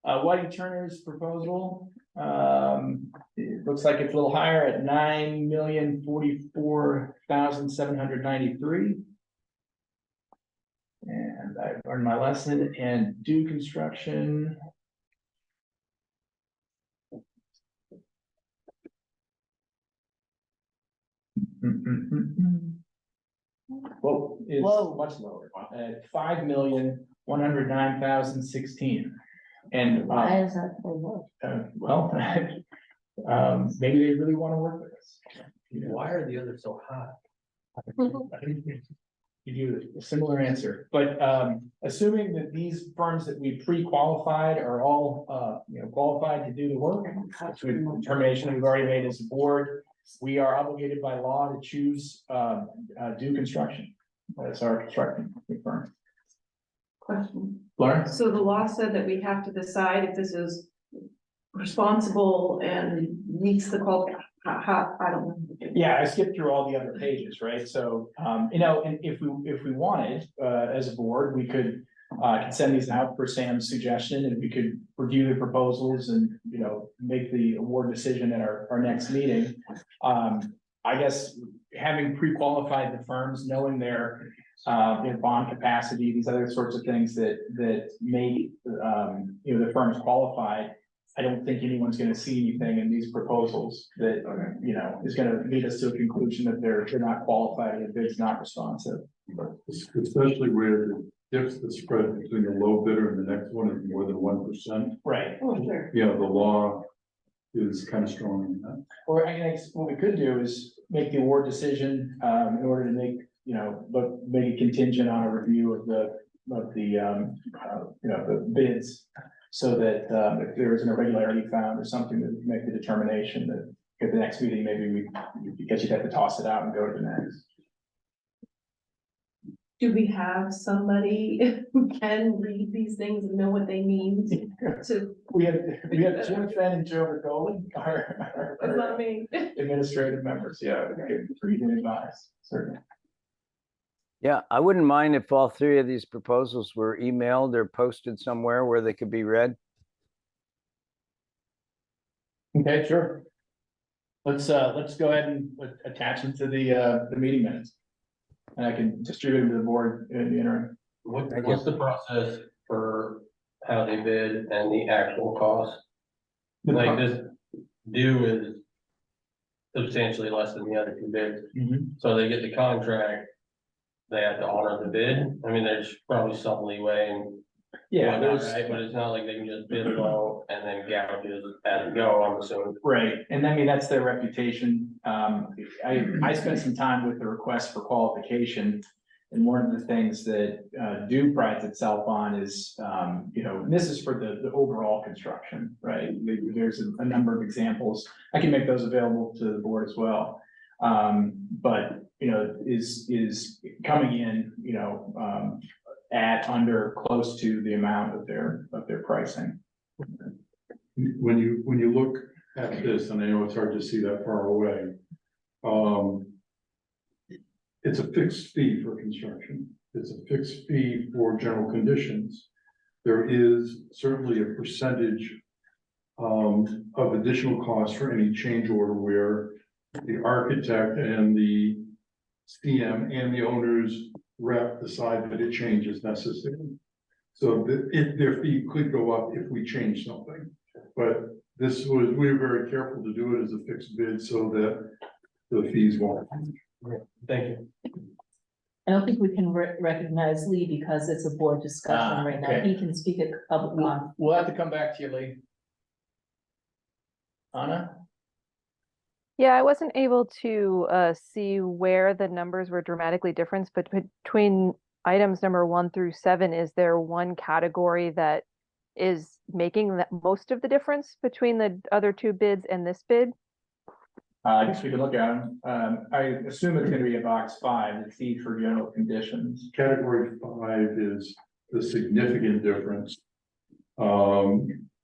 Whitey Turner's proposal, it looks like it's a little higher at 9,044,793. And I've learned my lesson, and do construction. Well, is Whoa. much lower, at 5,109,016. And, Why is that so low? well, maybe they really want to work with us. Why are the others so high? Give you a similar answer, but assuming that these firms that we pre-qualified are all qualified to do the work, which with the determination that we've already made as a board, we are obligated by law to choose do construction. That's our construction firm. Question. Lauren? So the law said that we have to decide if this is responsible and meets the I don't know. Yeah, I skipped through all the other pages, right? So, and if we wanted, as a board, we could send these out for Sam's suggestion, and we could review the proposals and, make the award decision at our next meeting. I guess having pre-qualified the firms, knowing their bond capacity, these other sorts of things that make the firms qualified. I don't think anyone's gonna see anything in these proposals that, is gonna lead us to a conclusion that they're not qualified and the bid's not responsive. Especially where the spread between the low bidder and the next one is more than 1%. Right. Oh, sure. Yeah, the law is kind of strong in that. Or I guess what we could do is make the award decision, in order to make, make it contingent on a review of the bids. So that, if there is an irregularity found or something, to make the determination that at the next meeting, maybe because you'd have to toss it out and go to the next. Do we have somebody who can read these things and know what they mean to? We have Jim Fenn and Joe Bergoli, our That's not me. administrative members, yeah, read and advise, certainly. Yeah, I wouldn't mind if all three of these proposals were emailed or posted somewhere where they could be read. Okay, sure. Let's go ahead and attach them to the meeting minutes. And I can distribute them to the board in the interim. What's the process for how they bid and the actual cost? Like this due is substantially less than the other two bids, so they get the contract. They have to honor the bid. I mean, there's probably some leeway and. Yeah, there's, right, but it's not like they can just bid low and then gouge it as it go, I'm assuming. right, and I mean, that's their reputation. I spent some time with the request for qualification. And one of the things that Duke prides itself on is, and this is for the overall construction, right? There's a number of examples. I can make those available to the board as well. But is coming in, at under close to the amount of their pricing. When you look at this, and I know it's hard to see that far away. It's a fixed fee for construction. It's a fixed fee for general conditions. There is certainly a percentage of additional costs for any change order where the architect and the CM and the owner's rep decide that a change is necessary. So their fee could go up if we change something. But we were very careful to do it as a fixed bid so that the fees won't. Thank you. I don't think we can recognize Lee because it's a board discussion right now. Okay. He can speak at public comment. We'll have to come back to you, Lee. Anna? Yeah, I wasn't able to see where the numbers were dramatically different, but between items number 1 through 7, is there one category that is making that most of the difference between the other two bids and this bid? I guess we can look at them. I assume it's gonna be a box 5, the fee for general conditions. Category 5 is the significant difference.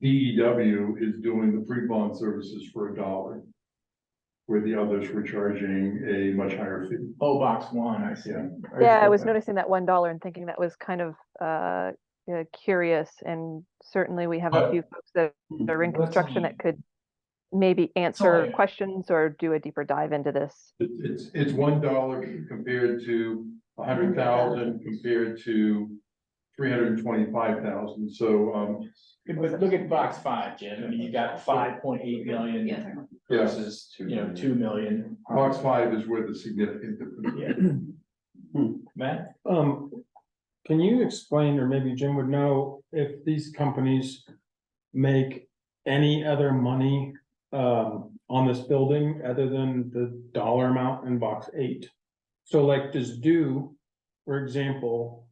DEW is doing the pre-bond services for $1, where the others were charging a much higher fee. Oh, box one, I see. Yeah, I was noticing that $1 and thinking that was kind of curious, and certainly we have a few folks that are in construction that could maybe answer questions or do a deeper dive into this. It's $1 compared to 100,000 compared to 325,000. So But look at box five, Jim. I mean, you got 5.8 million versus, 2 million. box 5 is where the significant difference. Matt? Can you explain, or maybe Jim would know, if these companies make any other money on this building other than the dollar amount in box 8? So like, does for example,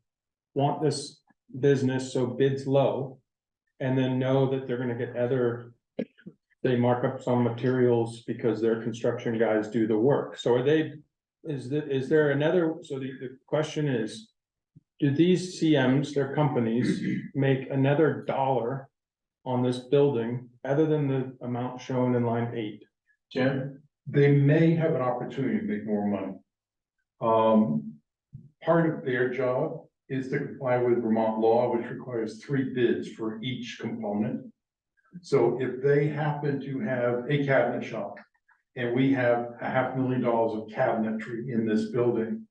want this business so bids low and then know that they're gonna get they mark up some materials because their construction guys do the work? So is there another, so the question is, do these CMs, their companies, make another dollar on this building other than the amount shown in line 8? Jim? They may have an opportunity to make more money. Part of their job is to comply with Vermont law, which requires 3 bids for each component. So if they happen to have a cabinet shop and we have $500,000 of cabinetry in this building,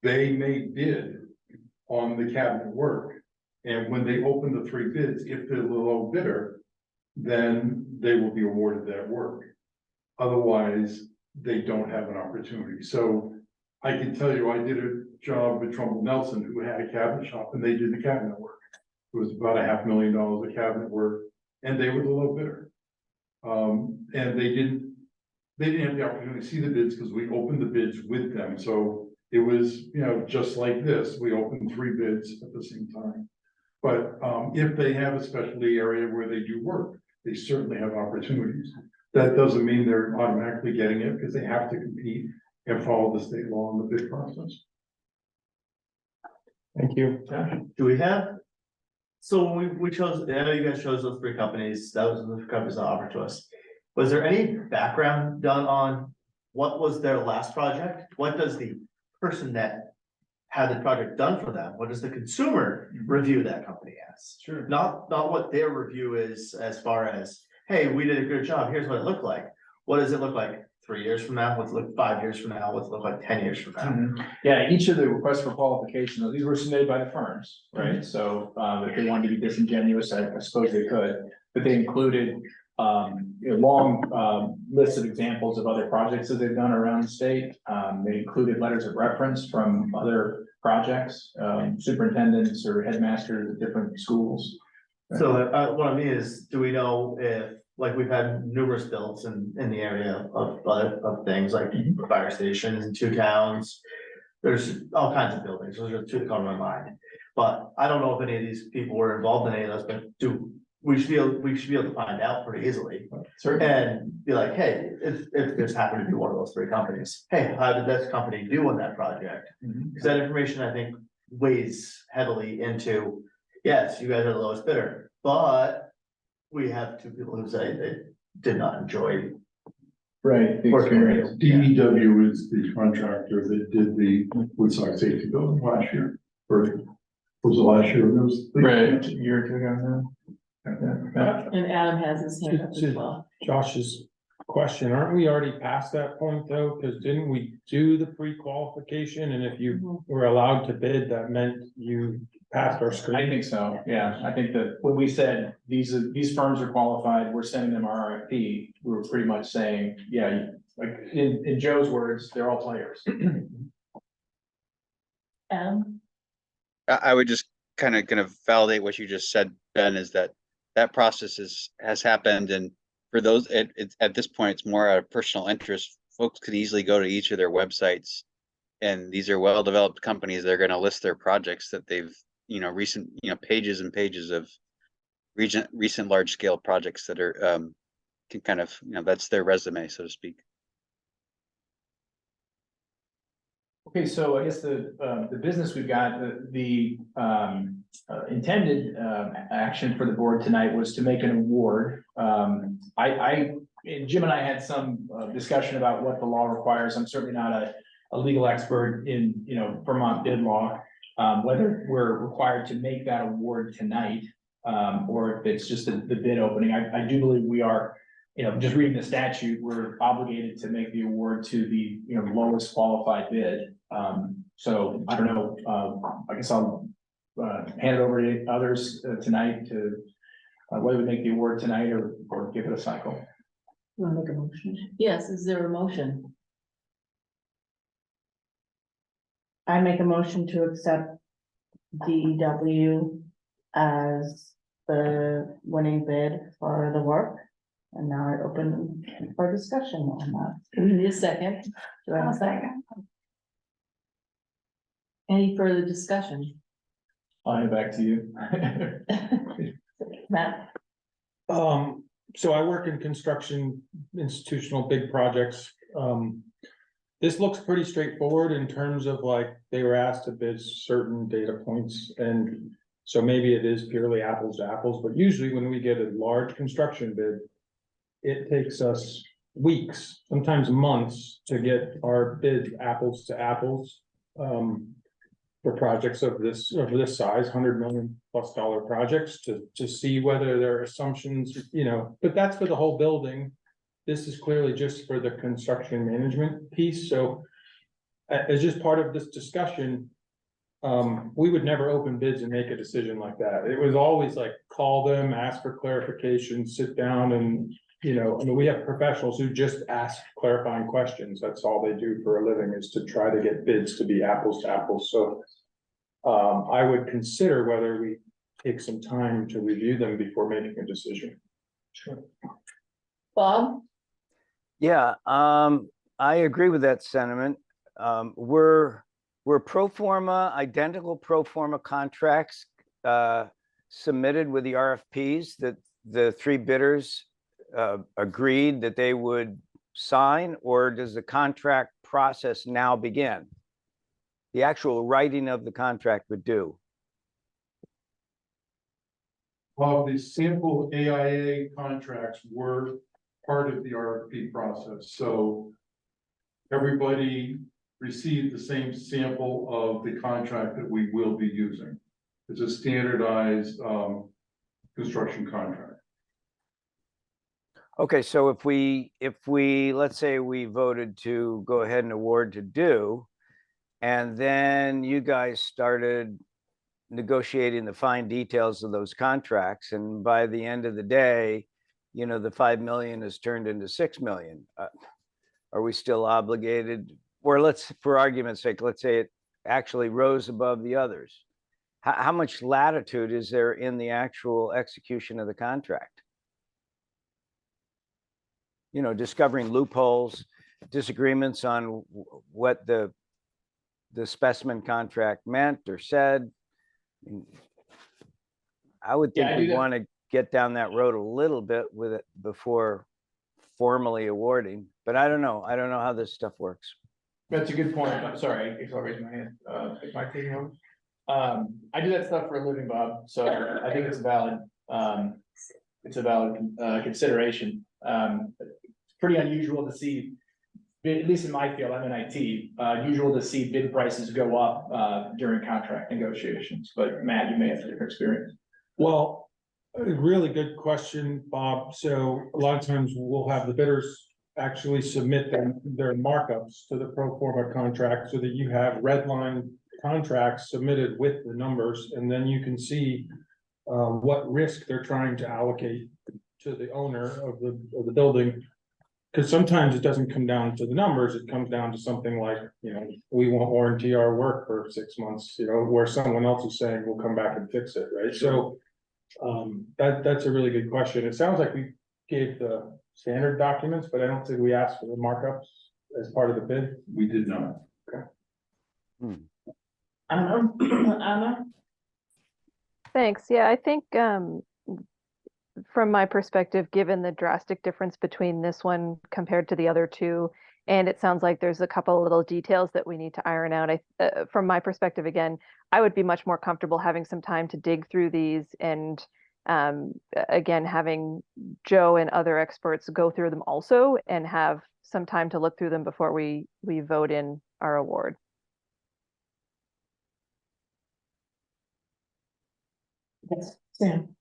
they may bid on the cabinet work. And when they open the 3 bids, if they're the low bidder, then they will be awarded that work. Otherwise, they don't have an opportunity. So I can tell you, I did a job with Trumbull Nelson, who had a cabinet shop, and they did the cabinet work. It was about $500,000 of cabinet work, and they were the low bidder. And they didn't have the opportunity to see the bids because we opened the bids with them. So it was, just like this, we opened 3 bids at the same time. But if they have a specialty area where they do work, they certainly have opportunities. That doesn't mean they're automatically getting it because they have to compete and follow the state law in the bid process. Thank you. Do we have? So when we chose, I know you guys chose those 3 companies, that was the companies that offered to us. Was there any background done on what was their last project? What does the person that had the project done for them, what does the consumer review that company as? Sure. Not what their review is as far as, hey, we did a good job, here's what it looked like. What does it look like 3 years from now? What's it look 5 years from now? What's it look like 10 years from now? Yeah, each of the requests for qualification, these were submitted by the firms, right? So if they wanted to be disingenuous, I suppose they could, but they included a long list of examples of other projects that they've done around the state. They included letters of reference from other projects, superintendents or headmasters at different schools. So what I mean is, do we know if, like, we've had numerous builds in the area of things like fire stations in 2 towns. There's all kinds of buildings, those are 2 that come to my mind. But I don't know if any of these people were involved in any of those, but we should be able to find out pretty easily. And be like, hey, if this happened to be one of those 3 companies, hey, how did this company do on that project? Because that information, I think, weighs heavily into, yes, you guys are the lowest bidder, but we have 2 people who say they did not enjoy. Right. Working. DEW is the contractor that did the Woodstock Safety Building last year, or was it last year? It was Right, a year or 2 ago now. And Adam has his hand up as well. Josh's question, aren't we already past that point though? Because didn't we do the pre-qualification? And if you were allowed to bid, that meant you passed our I screen? think so, yeah. I think that when we said these firms are qualified, we're sending them our RFP, we were pretty much saying, yeah, like in Joe's words, they're all players. Adam? I would just kind of validate what you just said, Ben, is that process has happened, and for those at this point, it's more out of personal interest. Folks could easily go to each of their websites, and these are well-developed companies. They're going to list their projects that they've, recent, pages and pages of recent large-scale projects that are can kind of, that's their resume, so to speak. Okay, so I guess the business we've got, the intended action for the board tonight was to make an award. Jim and I had some discussion about what the law requires. I'm certainly not a legal expert in, Vermont bid law. Whether we're required to make that award tonight, or if it's just the bid opening. I do believe we are, just reading the statute, we're obligated to make the award to the, lowest qualified bid. So I don't know, I guess I'll hand it over to others tonight to whether we make the award tonight or give it a cycle. You want to make a motion? Yes, is there a motion? I make a motion to accept DW as the winning bid for the work. And now I open for discussion on that. We need a second. Do I have a second? Any further discussion? I'll hand it back to you. Matt? So I work in construction, institutional, big projects. This looks pretty straightforward in terms of like, they were asked to bid certain data points. And so maybe it is purely apples to apples, but usually when we get a large construction bid, it takes us weeks, sometimes months to get our bid apples to apples. For projects of this size, $100 million+ projects to see whether there are assumptions, but that's for the whole building. This is clearly just for the construction management piece, so as just part of this discussion, we would never open bids and make a decision like that. It was always like, call them, ask for clarification, sit down and, we have professionals who just ask clarifying questions. That's all they do for a living, is to try to get bids to be apples to apples, so I would consider whether we take some time to review them before making a decision. Sure. Bob? Yeah, I agree with that sentiment. Were pro forma, identical pro forma contracts submitted with the RFPs that the three bidders agreed that they would sign, or does the contract process now begin? The actual writing of the contract would do. The sample AIA contracts were part of the RFP process, so everybody received the same sample of the contract that we will be using. It's a standardized construction contract. Okay, so if we, let's say we voted to go ahead and award to do, and then you guys started negotiating the fine details of those contracts, and by the end of the day, the 5 million is turned into 6 million. Are we still obligated? Or let's, for argument's sake, let's say it actually rose above the others. How much latitude is there in the actual execution of the contract? Discovering loopholes, disagreements on what the specimen contract meant or said. I would think we want to get down that road a little bit with it before formally awarding, but I don't know how this stuff works. That's a good point. I'm sorry, I raised my hand. Is my taking over? I do that stuff for a living, Bob, so I think it's a valid consideration. It's pretty unusual to see, at least in my field, I'm in IT, usual to see bid prices go up during contract negotiations, but Matt, you may have a different experience. Well, a really good question, Bob. So a lot of times we'll have the bidders actually submit their markups to the pro forma contract so that you have red line contracts submitted with the numbers, and then you can see what risk they're trying to allocate to the owner of the building. Because sometimes it doesn't come down to the numbers, it comes down to something like, we won't warranty our work for 6 months, where someone else is saying we'll come back and fix it, right? So that's a really good question. It sounds like we gave the standard documents, but I don't think we asked for the markups as part of the bid. We did not. Okay. Anna? Thanks. Yeah, I think from my perspective, given the drastic difference between this one compared to the other two, And it sounds like there's a couple of little details that we need to iron out. From my perspective, again, I would be much more comfortable having some time to dig through these and again, having Joe and other experts go through them also and have some time to look through them before we vote in our award. Yes, Sam.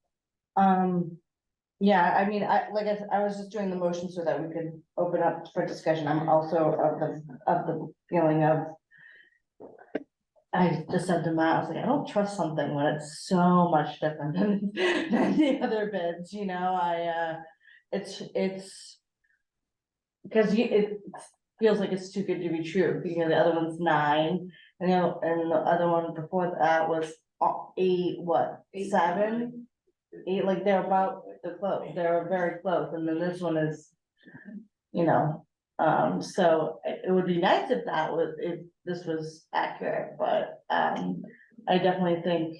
Yeah, I mean, I was just doing the motion so that we could open up for discussion. I'm also of the feeling of. I just said to Matt, I was like, I don't trust something when it's so much different than the other bids, you know, it's. Because it feels like it's too good to be true, you know, the other one's 9, and the other one before that was 8, what, 7? 8, like they're about the close, they're very close, and then this one is, you know, so it would be nice if if this was accurate, but, I definitely think,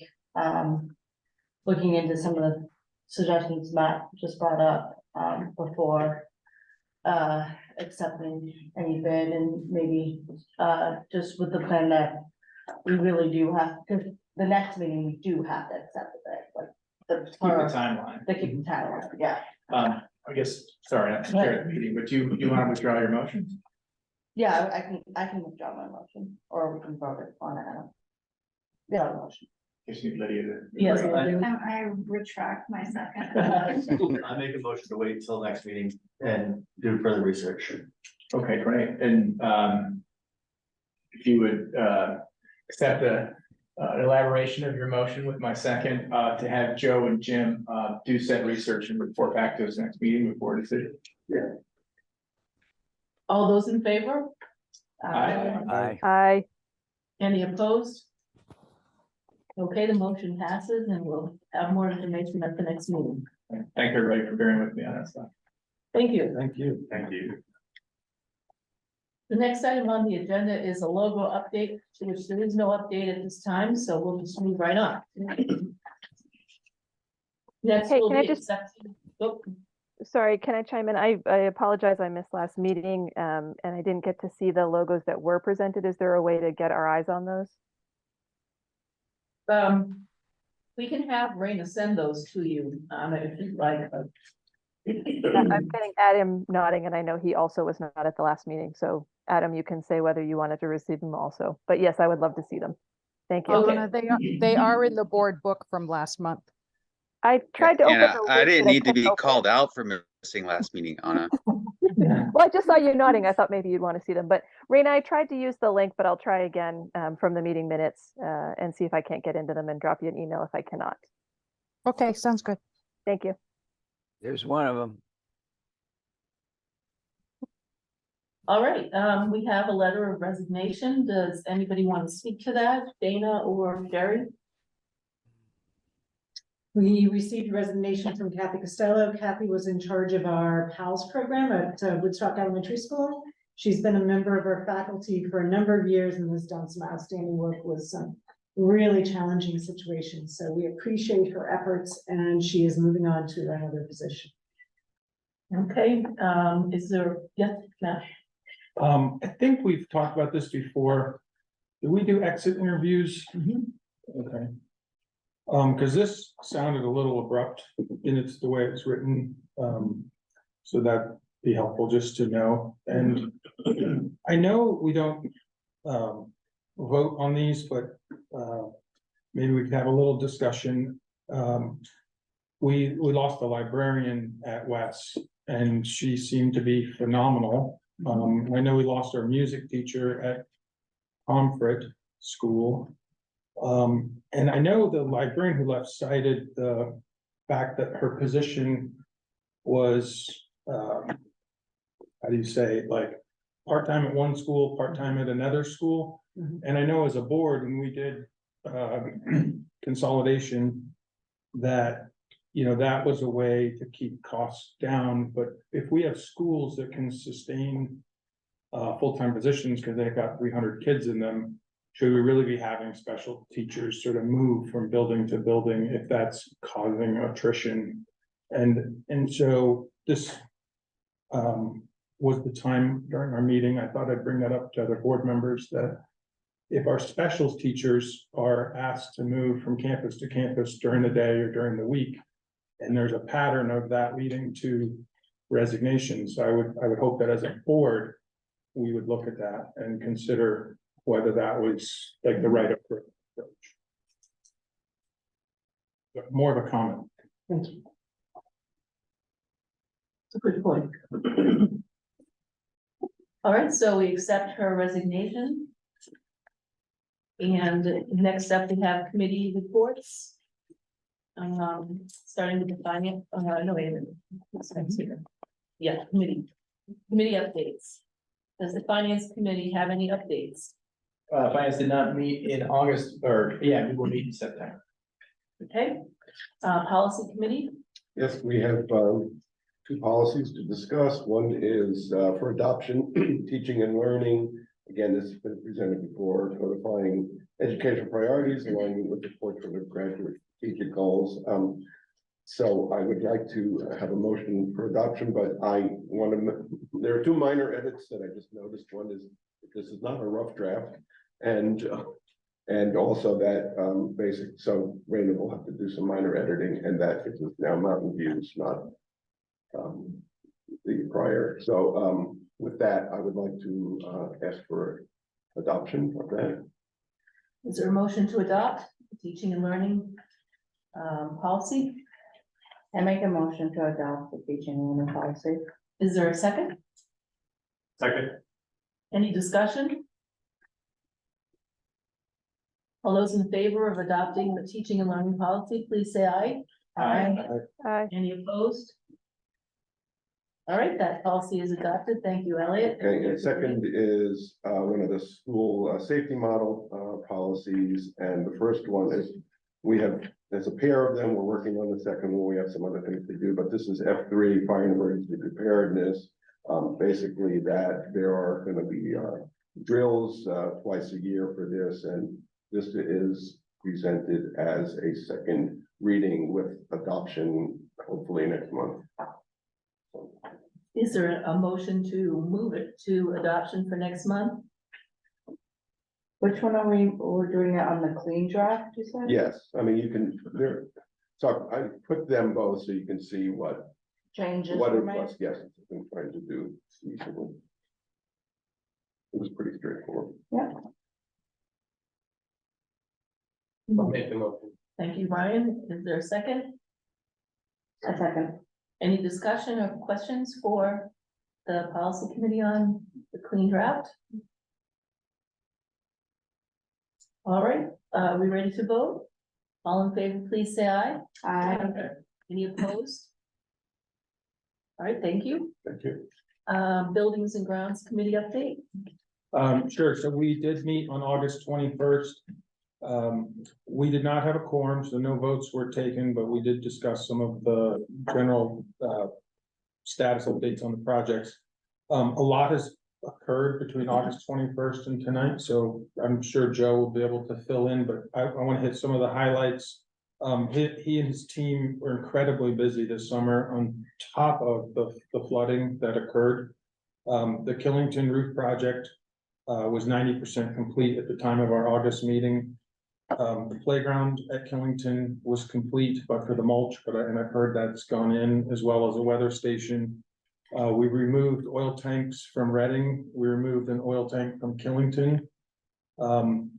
looking into some of the suggestions Matt just brought up, before, accepting any bid, and maybe, just with the plan that we really do have, because the next meeting, we do have to accept the bid, like. Keep the timeline. The timeline, yeah. I guess, sorry, not to share the meeting, but you want to withdraw your motion? Yeah, I can withdraw my motion, or we can vote it on it. Yeah, motion. Just need Lydia to. Yes. I retract my second. I make a motion to wait until next meeting and do further research. Okay, great, and if you would accept the elaboration of your motion with my second, to have Joe and Jim do said research and report back to us next meeting before decision. Yeah. All those in favor? Aye. Any opposed? Okay, the motion passes, and we'll have more information at the next meeting. Thank everybody for bearing with me on that stuff. Thank you. Thank you. Thank you. The next item on the agenda is a logo update, to which there is no update at this time, so we'll just move right on. Next Hey, will can I be just- accepting. Oh, Sorry, can I chime in? I apologize, I missed last meeting, and I didn't get to see the logos that were presented. Is there a way to get our eyes on those? we can have Raina send those to you, if you'd like. I'm getting Adam nodding, and I know he also was not at the last meeting, so Adam, you can say whether you wanted to receive them also, but yes, I would love to see them. Thank you. Okay. They are in the board book from last month. I tried to open Anna, the I link, didn't but need to couldn't be open called it. out for missing last meeting, Anna. Well, I just saw you nodding. I thought maybe you'd want to see them, but Raina, I tried to use the link, but I'll try again from the meeting minutes and see if I can't get into them and drop you an email if I cannot. Okay, sounds good. Thank you. There's one of them. All right, we have a letter of resignation. Does anybody want to speak to that, Dana or Jerry? We received resignation from Kathy Costello. Kathy was in charge of our PALS program at Woodstock Elementary School. She's been a member of our faculty for a number of years and has done some outstanding work with some really challenging situations. So we appreciate her efforts, and she is moving on to another position. Okay, is there, yes, Matt? I think we've talked about this before. Do we do exit interviews? Okay. Because this sounded a little abrupt in it's the way it's written. So that'd be helpful just to know. And I know we don't vote on these, but maybe we could have a little discussion. We lost a librarian at West, and she seemed to be phenomenal. I know we lost our music teacher at Pomfret School. And I know the librarian who left cited the fact that her position was, how do you say, like, part-time at one school, part-time at another school. And I know as a board, when we did consolidation, that, you know, that was a way to keep costs down. But if we have schools that can sustain full-time positions because they've got 300 kids in them, should we really be having special teachers sort of move from building to building if that's causing attrition? And so this was the time during our meeting, I thought I'd bring that up to other board members, that if our specials teachers are asked to move from campus to campus during the day or during the week, and there's a pattern of that leading to resignations, I would hope that as a board, we would look at that and consider whether that was like the right approach. But more of a comment. Thank you. It's a good point. All right, so we accept her resignation. And next up, we have committee reports. Starting with the finance, no, wait a minute. This one's here. Yeah, committee updates. Does the finance committee have any updates? Finance did not meet in August, or, yeah, we will meet in September. Okay, policy committee, Yes, we have two policies to discuss. One is for adoption, teaching and learning. Again, this has been presented before, codifying educational priorities, aligning with the portrait of graduate strategic goals. So I would like to have a motion for adoption, but I want to, there are two minor edits that I just noticed. One is, this is not a rough draft, and also that basic, so Raina will have to do some minor editing, and that it is now Mountain Views, not the prior. So with that, I would like to ask for adoption of that. is there a motion to adopt the teaching and learning policy? I make a motion to adopt the teaching and learning policy. Is there a second? Second. Any discussion? All those in favor of adopting the teaching and learning policy, please say aye. Aye. Any opposed? All right, that policy is adopted. Thank you, Elliot. Okay, and second is one of the school safety model policies, and the first one is, we have, there's a pair of them, we're working on the second one, we have some other things to do, but this is F3, fire and emergency preparedness. Basically that there are gonna be drills twice a year for this, and this is presented as a second reading with adoption hopefully next month. Is there a motion to move it to adoption for next month? Which one are we're doing it on the clean draft, you said? Yes, I mean, you can, there, so I put them both so you can see what Changes it were made? was, yes, I've been trying to do recently. It was pretty straightforward. Yeah. I'll make the motion. Thank you, Ryan. Is there a second? A second. Any discussion or questions for the policy committee on the clean draft? All right, we ready to vote? All in favor, please say aye. Aye. Any opposed? All right, thank you. Thank you. Buildings and grounds committee update. Sure, so we did meet on August 21st. We did not have a quorum, so no votes were taken, but we did discuss some of the general status updates on the projects. A lot has occurred between August 21st and tonight, so I'm sure Joe will be able to fill in, but I want to hit some of the highlights. He and his team were incredibly busy this summer on top of the flooding that occurred. The Killington roof project was 90% complete at the time of our August meeting. The playground at Killington was complete, but for the mulch, and I've heard that's gone in, as well as a weather station. We removed oil tanks from Reading. We removed an oil tank from Killington.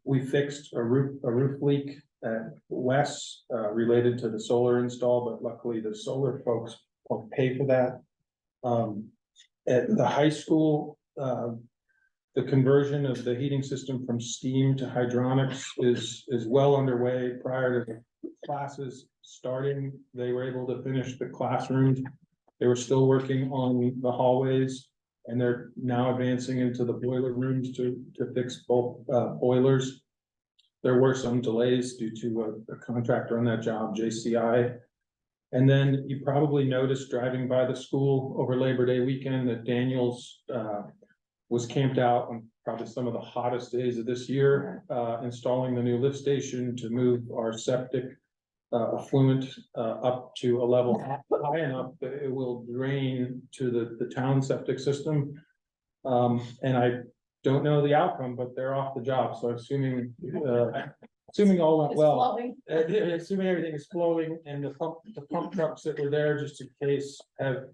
We fixed a roof leak at Wes related to the solar install, but luckily the solar folks won't pay for that. At the high school, the conversion of the heating system from steam to hydronics is well underway. Prior to the classes starting, they were able to finish the classrooms. They were still working on the hallways, and they're now advancing into the boiler rooms to fix both boilers. There were some delays due to a contractor on that job, JCI. And then you probably noticed driving by the school over Labor Day weekend that Daniels was camped out on probably some of the hottest days of this year, installing the new lift station to move our septic affluent, up to a level high enough that it will drain to the town septic system. And I don't know the outcome, but they're off the job, so assuming all went It's well. flowing. Assuming everything is flowing and the pump trucks that were there just in case have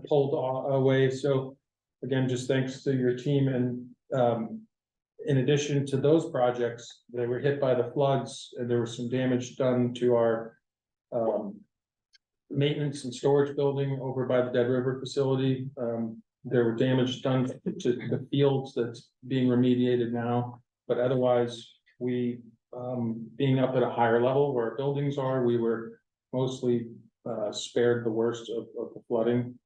pulled away. So again, just thanks to your team and, in addition to those projects, they were hit by the floods and there was some damage done to our, maintenance and storage building over by the Dead River facility. There were damage done to the fields that's being remediated now, but otherwise we, being up at a higher level where our buildings are, we were mostly spared the worst of the flooding.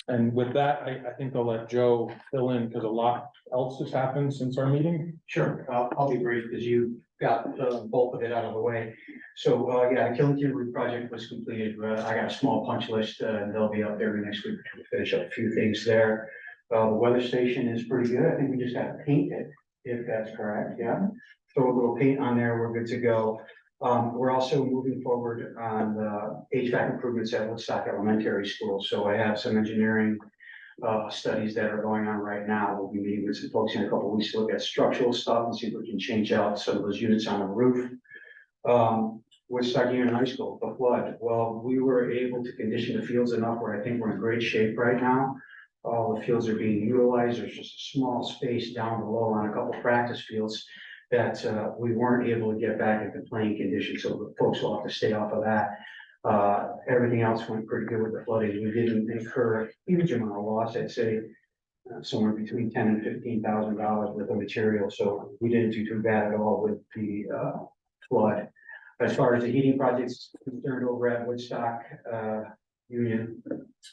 And with that, I think I'll let Joe fill in because a lot else has happened since our meeting. Sure, I'll be brief because you got the bulk of it out of the way. So, yeah, the Killing Roof project was completed. I got a small punch list and they'll be up there next week to finish up a few things there. The weather station is pretty good. I think we just got to paint it, if that's correct, yeah. Throw a little paint on there, we're good to go. We're also moving forward on the HVAC improvements at Woodstock Elementary School. So I have some engineering studies that are going on right now. We'll be meeting with some folks in a couple of weeks to look at structural stuff and see if we can change out some of those units on the roof. Woodstock Union High School, the flood. Well, we were able to condition the fields enough where I think we're in great shape right now. All the fields are being utilized. There's just a small space down below on a couple of practice fields that we weren't able to get back into playing conditions, so the folks will have to stay off of that. Everything else went pretty good with the flooding. We didn't incur a huge amount of loss. I'd say somewhere between $10,000 and $15,000 worth of material, so we didn't do too bad at all with the flood. As far as the heating projects concerned over at Woodstock Union,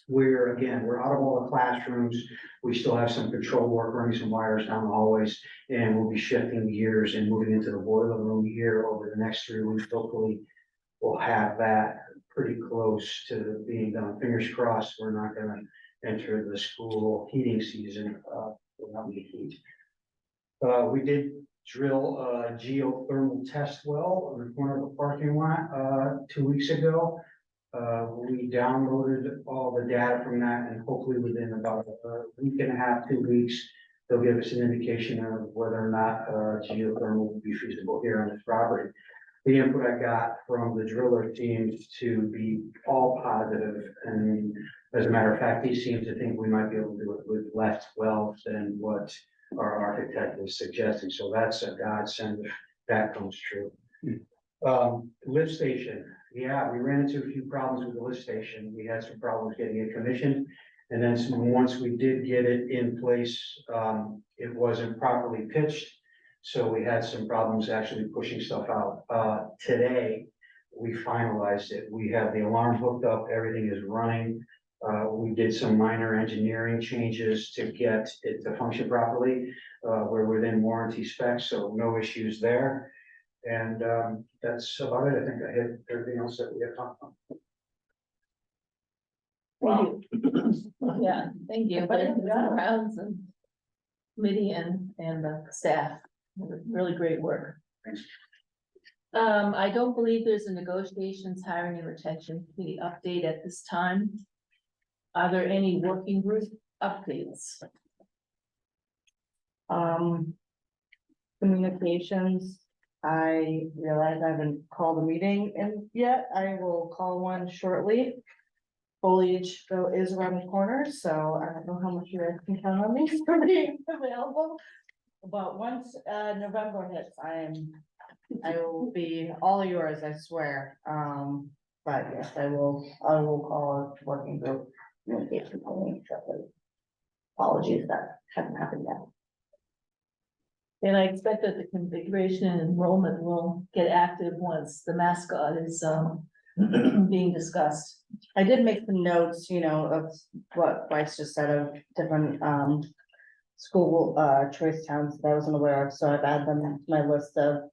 we're out of all the classrooms. We still have some control work, running some wires down the hallways, and we'll be shifting gears and moving into the boiler room here over the next 3 weeks. Hopefully, we'll have that pretty close to being done. Fingers crossed, we're not gonna enter the school heating season without any heat. We did drill a geothermal test well on the corner of the parking lot 2 weeks ago. We downloaded all the data from that, and hopefully within about a week and a half, 2 weeks, they'll give us an indication of whether or not geothermal will be feasible here on this property. The input I got from the driller seems to be all positive, and as a matter of fact, he seems to think we might be able to do it with less wells than what our architect is suggesting. So that's a godsend if that comes true. Lift station. Yeah, we ran into a few problems with the lift station. We had some problems getting it commissioned. And then once we did get it in place, it wasn't properly pitched. So we had some problems actually pushing stuff out. Today, we finalized it. We have the alarm hooked up, everything is running. We did some minor engineering changes to get it to function properly. We're within warranty specs, so no issues there. And that's about it. I think I hit everything else that we have talked about. Wow. Yeah, thank you. Rounds and committee and the staff. Really great work. Thanks. I don't believe there's a negotiations, hiring and retention committee update at this time. Are there any working group updates? Communications. I realize I haven't called a meeting in yet. I will call one shortly. Foliage though is around the corner, so I don't know how much you guys can count on me for being available. But once November hits, I will be all yours, I swear. But yes, I will call a working group. Communication only, separately. Apologies, that hasn't happened yet. And I expect that the configuration and enrollment will get active once the mascot is being discussed. I did make some notes, of what Bryce just said of different school choice towns that I wasn't aware of, so I've added them to my list of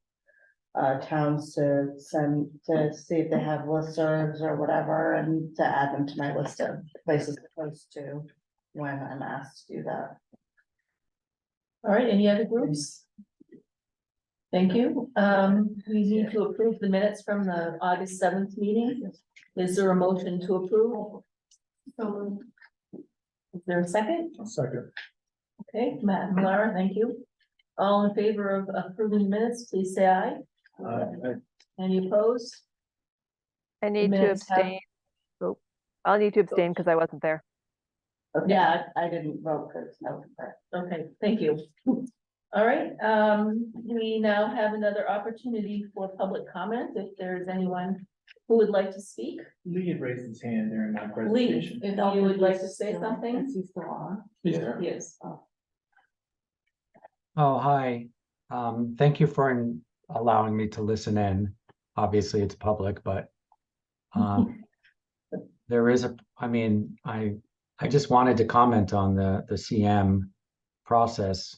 towns to send to see if they have listservs or whatever, and to add them to my list of places to post to when I'm asked to do that. All right, any other groups? Thank you. We need to approve the minutes from the August 7th meeting. Is there a motion to approve? Is there a second? Second. Okay, Matt and Laura, thank you. All in favor of approving the minutes, please say aye. Any opposed? I need to minutes have- abstain. Oh, I'll need to abstain because I wasn't there. Yeah, I didn't vote because I was there. okay, thank you. All right, we now have another opportunity for public comment. If there's anyone who would like to speak, Lee had raised his hand during my Lee, presentation. if you would like to say something. Is he still on? Yeah. Yes. Oh, hi. Thank you for allowing me to listen in. Obviously, it's public, but there is I just wanted to comment on the CM process.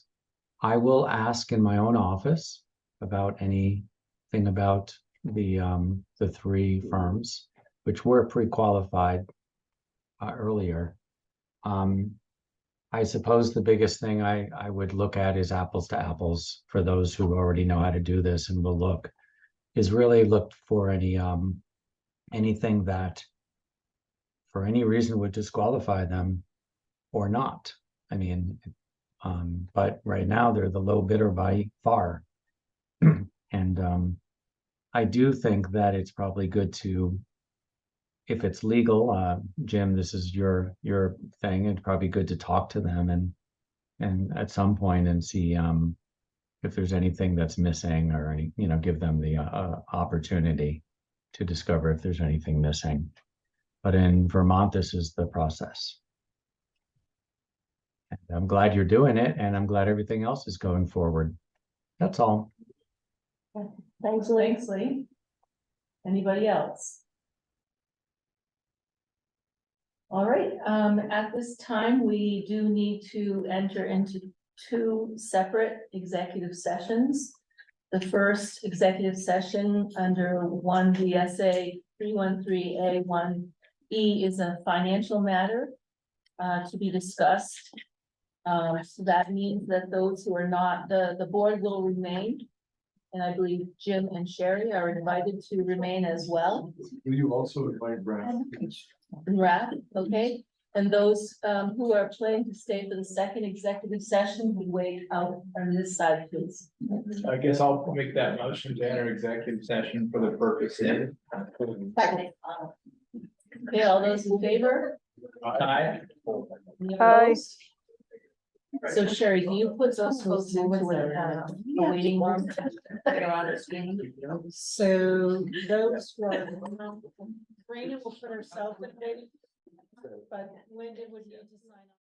I will ask in my own office about anything about the three firms, which were pre-qualified earlier. I suppose the biggest thing I would look at is apples to apples for those who already know how to do this and will really look for anything that for any reason would disqualify them or not. I mean, but right now they're the low bidder by far. And I do think that it's probably good to, if it's legal, Jim, this is your thing, it's probably good to talk to them and at some point and see if there's anything that's missing or any, give them the opportunity to discover if there's anything missing. But in Vermont, this is the process. And I'm glad you're doing it, and I'm glad everything else is going forward. That's all. Thanks, Lee. Anybody else? All right, at this time, we do need to enter into two separate executive sessions. The first executive session under 1 VSA 313A1E is a financial matter to be discussed. So that means that those who are not, the board will remain. And I believe Jim and Sherry are invited to remain as well. Will you also invite Brad? Right, okay, and those who are planning to stay for the second executive session, we wait out on this side, please. I guess I'll make that motion to enter executive session for the purpose of. Okay, all those in favor? Aye. Any Aye. opposed? So Sherry, do you put those folks into a waiting room? They're on a screen. So those who are, Brandon will put herself in, but Linda would need to sign up.